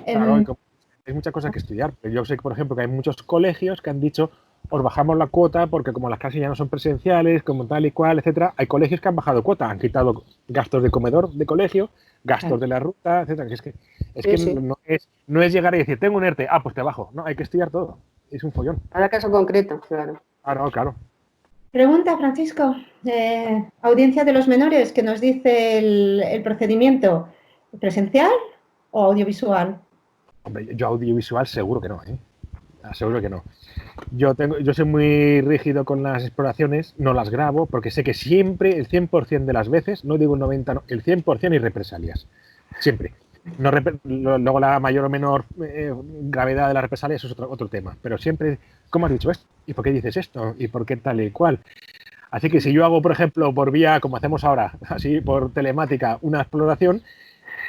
Claro, hay muchas cosas que estudiar. Yo sé, por ejemplo, que hay muchos colegios que han dicho, os bajamos la cuota porque como las clases ya no son presenciales, como tal y cual, etcétera, hay colegios que han bajado cuota, han quitado gastos de comedor de colegio, gastos de la ruta, etcétera. No es llegar y decir, tengo un ERTE, pues te bajo. No, hay que estudiar todo. Es un follón. Cada caso concreto, claro. Claro. Pregunta, Francisco, audiencia de los menores, que nos dice el procedimiento, ¿presencial o audiovisual? Hombre, yo audiovisual seguro que no, ¿eh? Seguro que no. Yo soy muy rígido con las exploraciones, no las grabo, porque sé que siempre, el 100% de las veces, no digo un 90%, no, el 100% hay represalias. Siempre. Luego la mayor o menor gravedad de las represalias es otro tema. Pero siempre, ¿cómo has dicho esto? ¿Y por qué dices esto? ¿Y por qué tal y cual? Así que si yo hago, por ejemplo, por vía, como hacemos ahora, así por telemática, una exploración,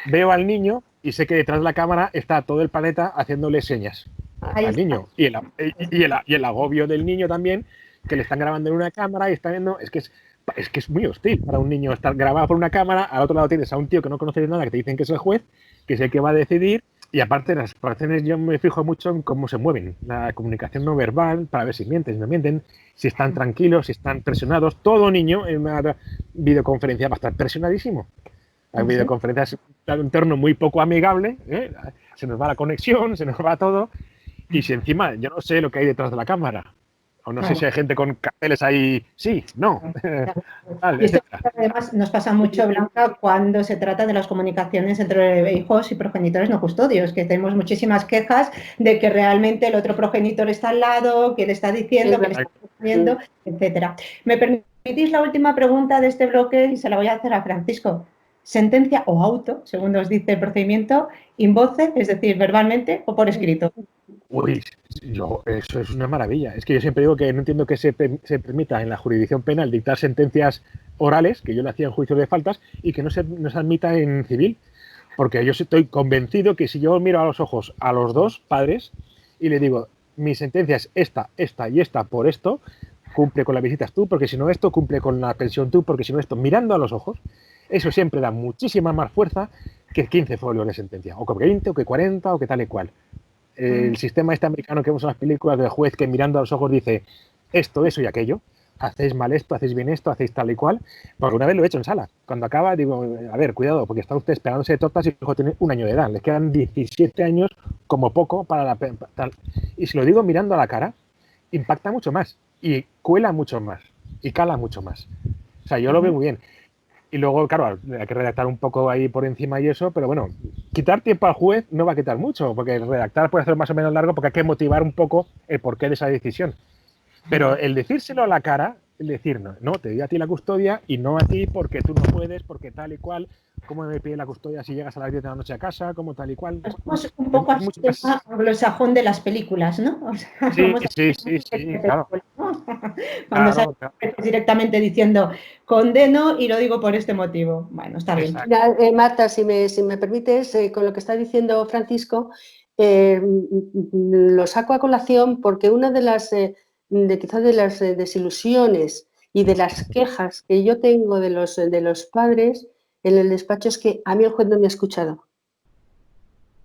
veo al niño y sé que detrás de la cámara está todo el planeta haciéndole señas al niño. Y el agobio del niño también, que le están grabando en una cámara y está viendo, es que es muy hostil para un niño estar grabado por una cámara, al otro lado tienes a un tío que no conoce de nada, que te dicen que es el juez, que es el que va a decidir, y aparte de las exploraciones yo me fijo mucho en cómo se mueven, la comunicación no verbal, para ver si mienten, si no mienten, si están tranquilos, si están presionados. Todo niño en una videoconferencia va a estar presionadísimo. Hay videoconferencias en un entorno muy poco amigable, se nos va la conexión, se nos va todo, y si encima yo no sé lo que hay detrás de la cámara, o no sé si hay gente con carteles ahí, sí, no. Y esto además nos pasa mucho, Blanca, cuando se trata de las comunicaciones entre hijos y progenitores no custodios, que tenemos muchísimas quejas de que realmente el otro progenitor está al lado, que le está diciendo, que le está diciendo, etcétera. ¿Me permitís la última pregunta de este bloque? Y se la voy a hacer a Francisco. ¿Sentencia o auto, según os dice el procedimiento, in voce, es decir, verbalmente o por escrito? Uy, eso es una maravilla. Es que yo siempre digo que no entiendo que se permita en la jurisdicción penal dictar sentencias orales, que yo le hacía en juicio de faltas, y que no se admita en civil. Porque yo estoy convencido que si yo miro a los ojos a los dos padres y le digo, mi sentencia es esta y esta por esto, cumple con las visitas tú, porque si no esto, cumple con la pensión tú, porque si no esto, mirando a los ojos, eso siempre da muchísima más fuerza que 15 folios de sentencia, o que 20, o que 40, o que tal y cual. El sistema este americano que vemos en las películas del juez que mirando a los ojos dice esto, eso y aquello, hacéis mal esto, hacéis bien esto, hacéis tal y cual, porque una vez lo he hecho en sala. Cuando acaba digo, a ver, cuidado, porque están ustedes pegándose de tortas y el hijo tiene 1 año de edad, les quedan 17 años como poco para tal. Y si lo digo mirando a la cara, impacta mucho más, y cuela mucho más, y cala mucho más. O sea, yo lo veo muy bien. Y luego, claro, hay que redactar un poco ahí por encima y eso, pero bueno, quitar tiempo al juez no va a quitar mucho, porque el redactar puede ser más o menos largo porque hay que motivar un poco el porqué de esa decisión. Pero el decírselo a la cara, el decir, no, te doy a ti la custodia y no a ti porque tú no puedes, porque tal y cual, ¿cómo me pide la custodia si llegas a las 10 de la noche a casa? ¿Cómo tal y cual? Somos un poco al sistema anglosajón de las películas, ¿no? O sea, sí, claro. Cuando sale directamente diciendo, condeno y lo digo por este motivo. Bueno, está bien. Marta, si me permites, con lo que está diciendo Francisco, lo saco a colación porque una de las quizás de las desilusiones y de las quejas que yo tengo de los padres en el despacho es que a mí el juez no me ha escuchado.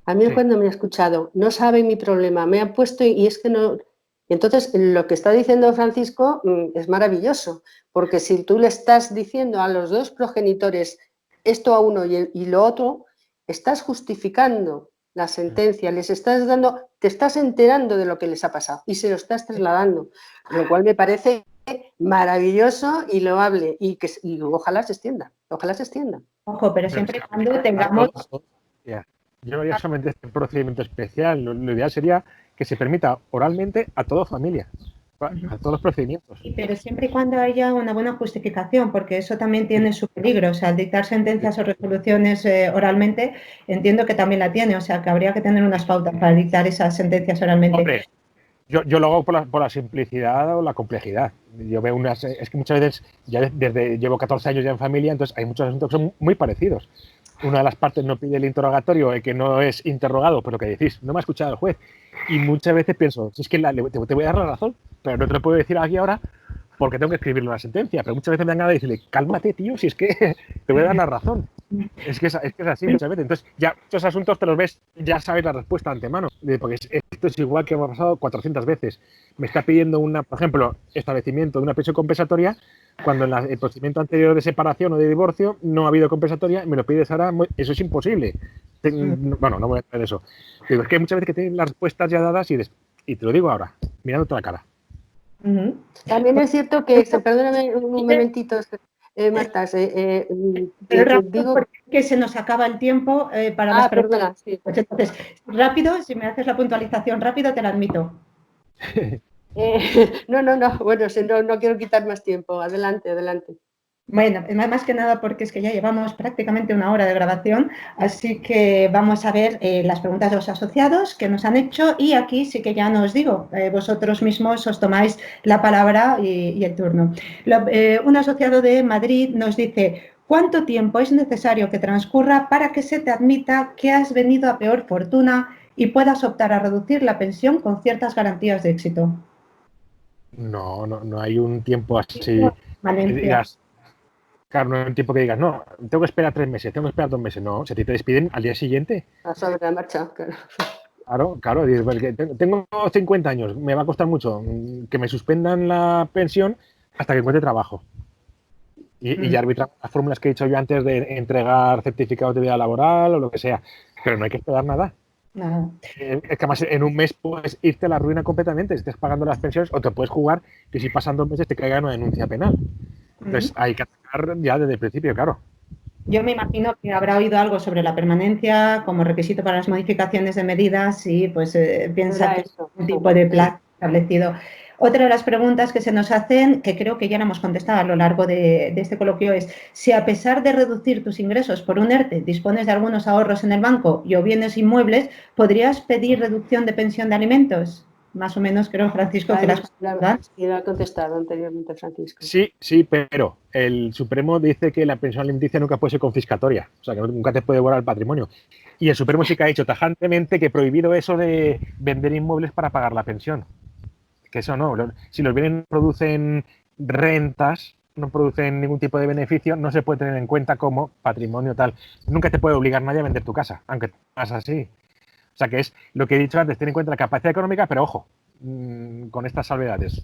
A mí el juez no me ha escuchado, no sabe mi problema, me ha puesto y es que no, Y entonces, lo que está diciendo Francisco es maravilloso, porque si tú le estás diciendo a los dos progenitores esto a uno y lo otro, estás justificando la sentencia, les estás dando, te estás enterando de lo que les ha pasado y se lo estás trasladando, lo cual me parece maravilloso y loable y ojalá se extienda, ojalá se extienda. Ojo, pero siempre y cuando tengamos... Yo no haría solamente este procedimiento especial, lo ideal sería que se permita oralmente a toda familia, a todos los procedimientos. Pero siempre y cuando haya una buena justificación, porque eso también tiene su peligro. O sea, al dictar sentencias o resoluciones oralmente, entiendo que también la tiene. O sea, que habría que tener unas pautas para dictar esas sentencias oralmente. Hombre, yo lo hago por la simplicidad o la complejidad. Yo veo es que muchas veces, ya llevo 14 años ya en familia, entonces hay muchos asuntos que son muy parecidos. Una de las partes no pide el interrogatorio, que no es interrogado, pero que decís, no me ha escuchado el juez. Y muchas veces pienso, si es que te voy a dar la razón, pero no te lo puedo decir aquí ahora porque tengo que escribirle una sentencia. Pero muchas veces me dan ganas de decirle, cálmate, tío, si es que te voy a dar la razón. Es que es así muchas veces. Entonces, ya muchos asuntos te los ves, ya sabes la respuesta de antemano. Porque esto es igual que me ha pasado 400 veces. Me está pidiendo, por ejemplo, establecimiento de una pensión compensatoria, cuando en el procedimiento anterior de separación o de divorcio no ha habido compensatoria, me lo pides ahora, eso es imposible. Bueno, no voy a hacer eso. Pero es que hay muchas veces que tienen las respuestas ya dadas y te lo digo ahora, mirándote la cara. También es cierto que, perdóname un momentito, Marta, pero digo que se nos acaba el tiempo para las preguntas. Perdona, sí. Pues entonces, rápido, si me haces la puntualización rápido, te la admito. No, bueno, no quiero quitar más tiempo. Adelante. Bueno, más que nada porque es que ya llevamos prácticamente una hora de grabación, así que vamos a ver las preguntas de los asociados que nos han hecho y aquí sí que ya no os digo, vosotros mismos os tomáis la palabra y el turno. Un asociado de Madrid nos dice, ¿cuánto tiempo es necesario que transcurra para que se te admita que has venido a peor fortuna y puedas optar a reducir la pensión con ciertas garantías de éxito? No hay un tiempo así. Valencia. Claro, no hay un tiempo que digas, no, tengo que esperar 3 meses, tengo que esperar 2 meses. No, si a ti te despiden al día siguiente. A sobre la marcha, claro. Claro, tengo 50 años, me va a costar mucho que me suspendan la pensión hasta que encuentre trabajo. Y ya arbitrar las fórmulas que he dicho yo antes de entregar certificados de vida laboral o lo que sea. Pero no hay que esperar nada. No. Es que además en un mes puedes irte a la ruina completamente, estés pagando las pensiones o te puedes jugar que si pasan 2 meses te caiga una denuncia penal. Entonces hay que atacar ya desde el principio, claro. Yo me imagino que habrá oído algo sobre la permanencia como requisito para las modificaciones de medidas y pues piensa que es un tipo de plazo establecido. Otra de las preguntas que se nos hacen, que creo que ya la hemos contestado a lo largo de este coloquio, es si a pesar de reducir tus ingresos por un ERTE dispones de algunos ahorros en el banco y o bienes inmuebles, ¿podrías pedir reducción de pensión de alimentos? Más o menos creo, Francisco, que lo ha contestado anteriormente, Francisco. Sí, pero el Supremo dice que la pensión alimenticia nunca puede ser confiscatoria, o sea, que nunca te puede devorar el patrimonio. Y el Supremo sí que ha dicho tajantemente que prohibido eso de vender inmuebles para pagar la pensión. Que eso no, si los bienes no producen rentas, no producen ningún tipo de beneficio, no se puede tener en cuenta como patrimonio tal. Nunca te puede obligar nadie a vender tu casa, aunque pasa así. O sea, que es lo que he dicho antes, ten en cuenta la capacidad económica, pero ojo, con estas salvedades.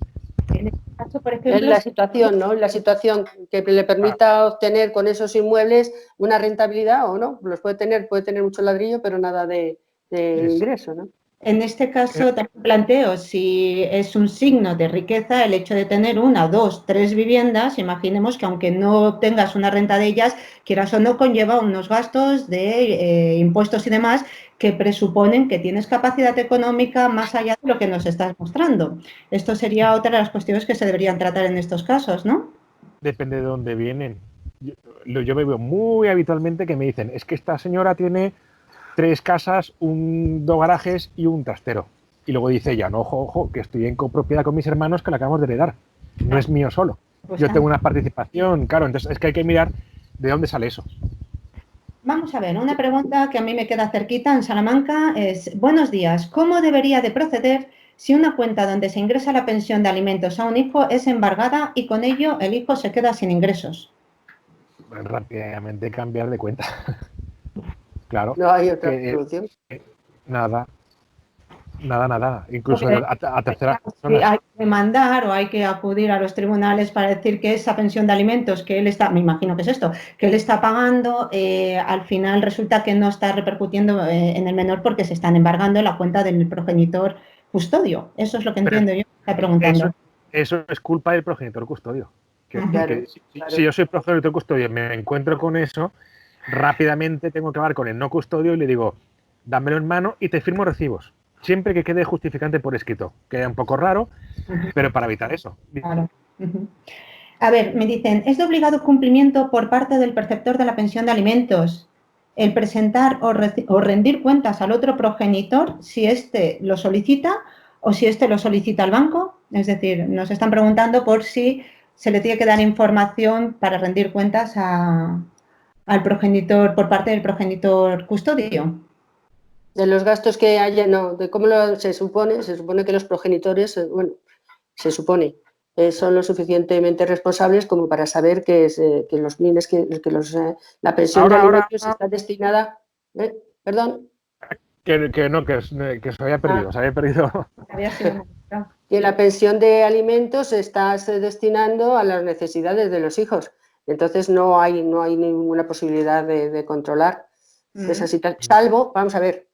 En este caso, por ejemplo, en la situación, ¿no? La situación que le permita obtener con esos inmuebles una rentabilidad o no. Los puede tener mucho ladrillo, pero nada de ingreso, ¿no? En este caso también planteo si es un signo de riqueza el hecho de tener 1, 2, 3 viviendas. Imaginemos que aunque no obtengas una renta de ellas, quieras o no, conlleva unos gastos de impuestos y demás que presuponen que tienes capacidad económica más allá de lo que nos estás mostrando. Esto sería otra de las cuestiones que se deberían tratar en estos casos, ¿no? Depende de dónde vienen. Yo veo muy habitualmente que me dicen, es que esta señora tiene 3 casas, 2 garajes y un trastero. Y luego dice ella, no, ojo, que estoy en copropiedad con mis hermanos que la acabamos de heredar. No es mío solo. Pues yo tengo una participación, claro, entonces es que hay que mirar de dónde sale eso. Vamos a ver, una pregunta que a mí me queda cerquita en Salamanca es, buenos días, ¿cómo debería de proceder si una cuenta donde se ingresa la pensión de alimentos a un hijo es embargada y con ello el hijo se queda sin ingresos? Rápidamente cambiar de cuenta. Claro. No hay otra solución. Nada. Nada. Incluso Porque a terceras sí, personas. hay que demandar o hay que acudir a los tribunales para decir que esa pensión de alimentos que él está, me imagino que es esto, que él está pagando, al final resulta que no está repercutiendo en el menor porque se están embargando la cuenta del progenitor custodio. Eso es lo que Pero entiendo yo, está preguntando. eso es culpa del progenitor custodio. Claro, Si claro. yo soy progenitor custodio y me encuentro con eso, rápidamente tengo que hablar con el no custodio y le digo, dámelo en mano y te firmo recibos. Siempre que quede justificante por escrito. Queda un poco raro, pero para evitar eso. Claro. A ver, me dicen, ¿es de obligado cumplimiento por parte del perceptor de la pensión de alimentos el presentar o rendir cuentas al otro progenitor si éste lo solicita o si éste lo solicita al banco? Es decir, nos están preguntando por si se le tiene que dar información para rendir cuentas al progenitor por parte del progenitor custodio. De los gastos que haya, no, de cómo se supone que los progenitores, bueno, se supone, son lo suficientemente responsables como para saber que los bienes, la pensión de alimentos está destinada. Perdón. Que se había perdido. Se había perdido. Que la pensión de alimentos está destinando a las necesidades de los hijos. Entonces no hay ninguna posibilidad de controlar esa situación. Salvo, vamos a ver,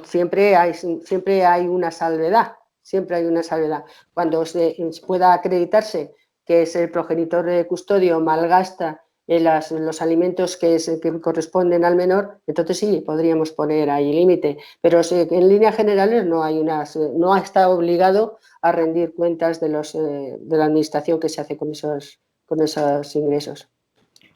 siempre hay una salvedad. Siempre hay una salvedad. Cuando se pueda acreditarse que es el progenitor de custodio malgasta los alimentos que corresponden al menor, entonces sí, podríamos poner ahí límite. Pero en líneas generales no está obligado a rendir cuentas de la administración que se hace con esos ingresos.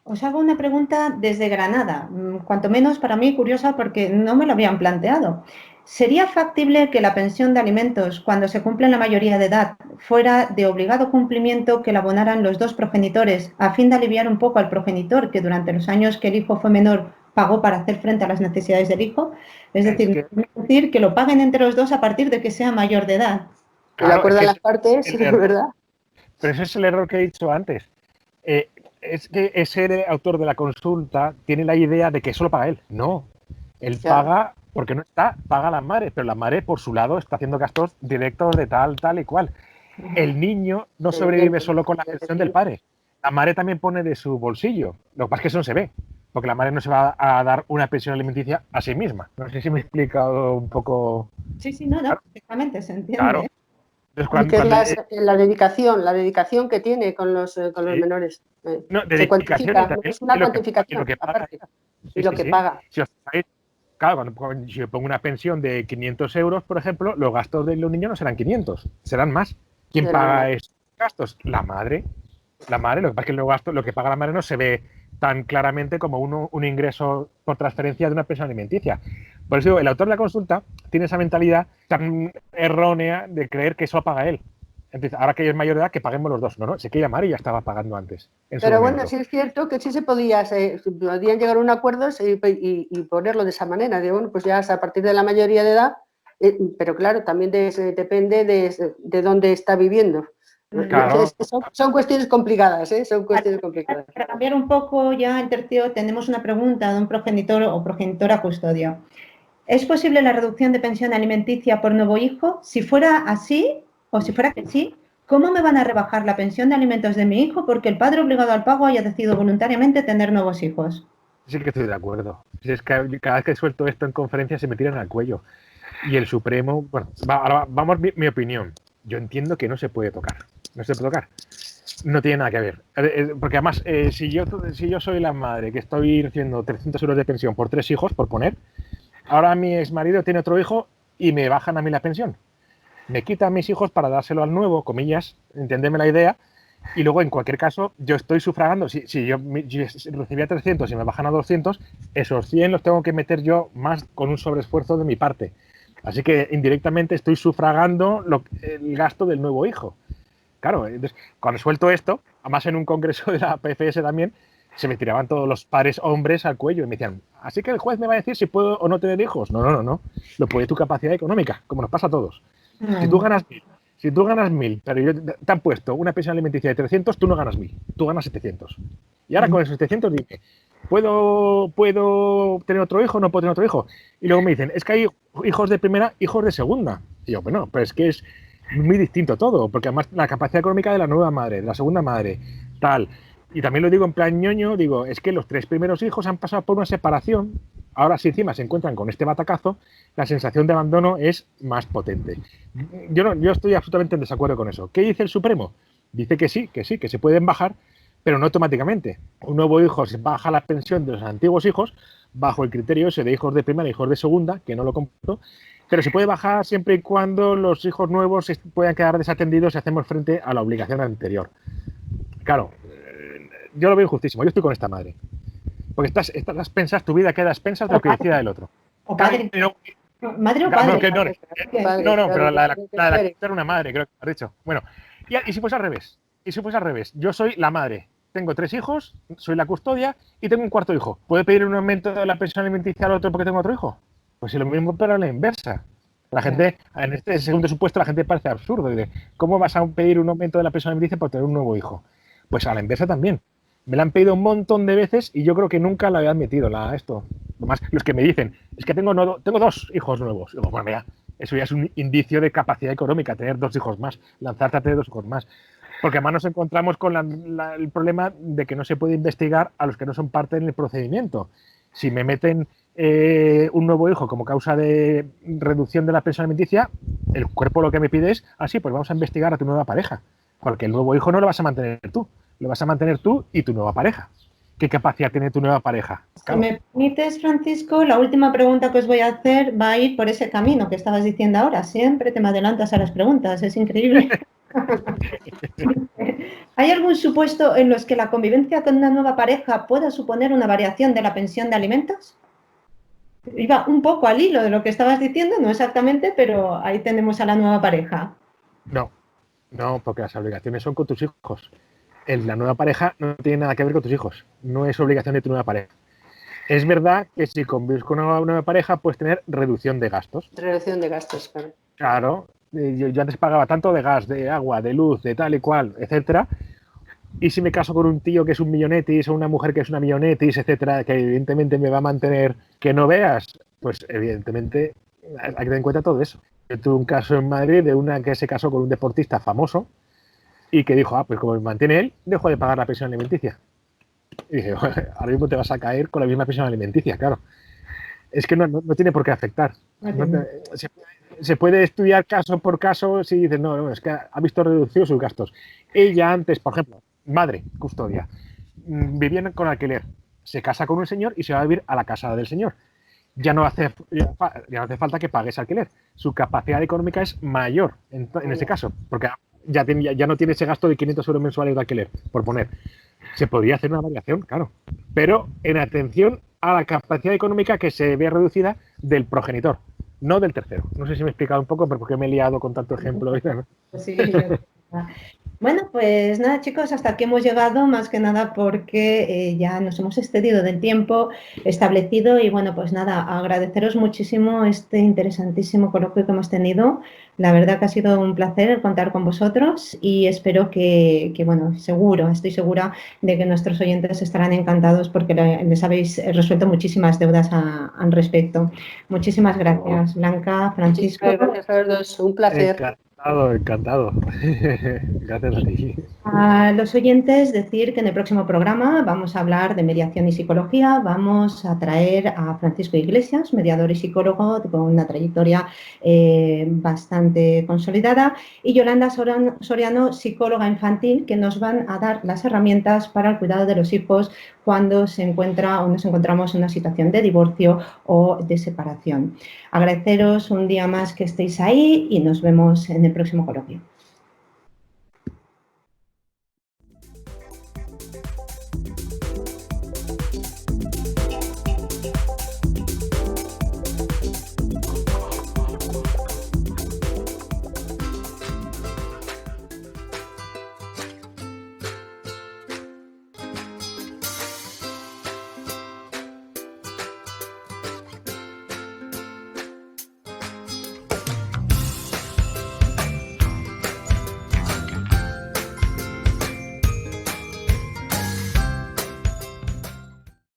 Os hago una pregunta desde Granada, cuanto menos para mí curiosa porque no me lo habían planteado. ¿Sería factible que la pensión de alimentos, cuando se cumple la mayoría de edad, fuera de obligado cumplimiento que la abonaran los dos progenitores a fin de aliviar un poco al progenitor que durante los años que el hijo fue menor pagó para hacer frente a las necesidades del hijo? Es decir, que lo paguen entre los dos a partir de que sea mayor de edad. Claro, de acuerdo a las partes, ¿verdad? Pero ese es el error que he dicho antes. Es que ese autor de la consulta tiene la idea de que solo paga él. No, él paga porque no está, paga la madre, pero la madre por su lado está haciendo gastos directos de tal y cual. El niño no sobrevive solo con la pensión del padre. La madre también pone de su bolsillo. Lo que pasa es que eso no se ve, porque la madre no se va a dar una pensión alimenticia a sí misma. No sé si me he explicado un poco. Sí, no, perfectamente se entiende. Claro. Entonces, la dedicación que tiene con los menores. Se cuantifica, es una cuantificación aparte. Y lo que paga. Claro, si yo pongo una pensión de 500 euros, por ejemplo, los gastos de los niños no serán 500, serán más. ¿Quién paga esos gastos? La madre. La madre, lo que pasa es que lo que paga la madre no se ve tan claramente como un ingreso por transferencia de una pensión alimenticia. Por eso digo, el autor de la consulta tiene esa mentalidad tan errónea de creer que solo paga él. Entonces, ahora que es mayor de edad, que paguemos los dos. No, sé que la madre ya estaba pagando antes. Pero bueno, sí es cierto que sí podían llegar a un acuerdo y ponerlo de esa manera. De, bueno, pues ya a partir de la mayoría de edad, pero claro, también depende de dónde está viviendo. Claro. Son cuestiones complicadas, son cuestiones complicadas. Para cambiar un poco ya el tercio, tenemos una pregunta de un progenitor o progenitora custodio. ¿Es posible la reducción de pensión alimenticia por nuevo hijo? Si fuera así, o si fuera que sí, ¿cómo me van a rebajar la pensión de alimentos de mi hijo porque el padre obligado al pago haya decidido voluntariamente tener nuevos hijos? Sí que estoy de acuerdo. Es que cada vez que suelto esto en conferencias se me tiran al cuello. Y el Supremo, bueno, ahora vamos mi opinión. Yo entiendo que no se puede tocar. No se puede tocar. No tiene nada que ver. Porque además, si yo soy la madre que estoy recibiendo 300 euros de pensión por 3 hijos, por poner, ahora mi exmarido tiene otro hijo y me bajan a mí la pensión. Me quitan a mis hijos para dárselo al nuevo, comillas, entendeme la idea, y luego en cualquier caso yo estoy sufragando. Si yo recibía 300 y me bajan a 200, esos 100 los tengo que meter yo más con un sobreesfuerzo de mi parte. Así que indirectamente estoy sufragando el gasto del nuevo hijo. Claro, entonces, cuando suelto esto, además en un congreso de la PFS también, se me tiraban todos los padres hombres al cuello y me decían, así que el juez me va a decir si puedo o no tener hijos. No. Lo puede tu capacidad económica, como nos pasa a todos. Si tú ganas 1.000, pero te han puesto una pensión alimenticia de 300, tú no ganas 1.000, tú ganas 700. Y ahora con esos 700 dime, ¿puedo tener otro hijo o no puedo tener otro hijo? Y luego me dicen, es que hay hijos de primera, hijos de segunda. Y yo, bueno, pero es que es muy distinto todo, porque además la capacidad económica de la nueva madre, de la segunda madre, tal. Y también lo digo en plan ñoño, digo, es que los 3 primeros hijos han pasado por una separación, ahora si encima se encuentran con este batacazo, la sensación de abandono es más potente. Yo estoy absolutamente en desacuerdo con eso. ¿Qué dice el Supremo? Dice que sí, que se pueden bajar, pero no automáticamente. Un nuevo hijo se baja la pensión de los antiguos hijos bajo el criterio ese de hijos de primera y hijos de segunda, que no lo comparto, pero se puede bajar siempre y cuando los hijos nuevos puedan quedar desatendidos si hacemos frente a la obligación anterior. Claro, yo lo veo injustísimo. Yo estoy con esta madre. Porque estás pensas, tu vida queda a expensas de lo que decida el otro. O padre. Madre o padre. No, pero la de la era una madre, creo que has dicho. Bueno, y si fuese al revés. Yo soy la madre. Tengo 3 hijos, soy la custodia y tengo un cuarto hijo. ¿Puede pedir un aumento de la pensión alimenticia al otro porque tengo otro hijo? Pues si lo mismo, pero a la inversa. La gente, en este segundo supuesto, la gente parece absurdo. Dice, ¿cómo vas a pedir un aumento de la pensión alimenticia por tener un nuevo hijo? Pues a la inversa también. Me la han pedido un montón de veces y yo creo que nunca la había admitido esto. Además, los que me dicen, es que tengo 2 hijos nuevos. Digo, bueno, mira, eso ya es un indicio de capacidad económica, tener 2 hijos más, lanzarte a tener 2 hijos más. Porque además nos encontramos con el problema de que no se puede investigar a los que no son parte del procedimiento. Si me meten un nuevo hijo como causa de reducción de la pensión alimenticia, el cuerpo lo que me pide es, pues vamos a investigar a tu nueva pareja. Porque el nuevo hijo no lo vas a mantener tú, lo vas a mantener tú y tu nueva pareja. ¿Qué capacidad tiene tu nueva pareja? Claro. Si me permites, Francisco, la última pregunta que os voy a hacer va a ir por ese camino que estabas diciendo ahora. Siempre te me adelantas a las preguntas, es increíble. ¿Hay algún supuesto en los que la convivencia con una nueva pareja pueda suponer una variación de la pensión de alimentos? Iba un poco al hilo de lo que estabas diciendo, no exactamente, pero ahí tenemos a la nueva pareja. No, porque las obligaciones son con tus hijos. La nueva pareja no tiene nada que ver con tus hijos. No es obligación de tu nueva pareja. Es verdad que si convives con una nueva pareja puedes tener reducción de gastos. Reducción de gastos, claro. Claro. Yo antes pagaba tanto de gas, de agua, de luz, de tal y cual, etcétera. Y si me caso con un tío que es un millonetis o una mujer que es una millonetis, etcétera, que evidentemente me va a mantener que no veas, pues evidentemente hay que tener en cuenta todo eso. Yo tuve un caso en Madrid de una que se casó con un deportista famoso y que dijo, pues como me mantiene él, dejo de pagar la pensión alimenticia. Y dije, ahora mismo te vas a caer con la misma pensión alimenticia, claro. Es que no tiene por qué afectar. Se puede estudiar caso por caso si dices, no, es que ha visto reducidos sus gastos. Ella antes, por ejemplo, madre, custodia, vivían con alquiler, se casa con un señor y se va a vivir a la casa del señor. Ya no hace falta que pague ese alquiler. Su capacidad económica es mayor en ese caso, porque ya no tiene ese gasto de 500 euros mensuales de alquiler, por poner. Se podría hacer una variación, claro, pero en atención a la capacidad económica que se ve reducida del progenitor, no del tercero. No sé si me he explicado un poco, pero porque me he liado con tanto ejemplo. Sí, bueno, pues nada, chicos, hasta aquí hemos llegado, más que nada porque ya nos hemos excedido del tiempo establecido y bueno, pues nada, agradeceros muchísimo este interesantísimo coloquio que hemos tenido. La verdad que ha sido un placer contar con vosotros y espero que bueno, estoy segura de que nuestros oyentes estarán encantados porque les habéis resuelto muchísimas deudas al respecto. Muchísimas gracias, Blanca, Francisco. Gracias a los dos, un placer. Encantado. Gracias a ti. A los oyentes decir que en el próximo programa vamos a hablar de mediación y psicología. Vamos a traer a Francisco Iglesias, mediador y psicólogo con una trayectoria bastante consolidada, y Yolanda Soriano, psicóloga infantil, que nos van a dar las herramientas para el cuidado de los hijos cuando nos encontramos en una situación de divorcio o de separación. Agradeceros un día más que estéis ahí y nos vemos en el próximo coloquio.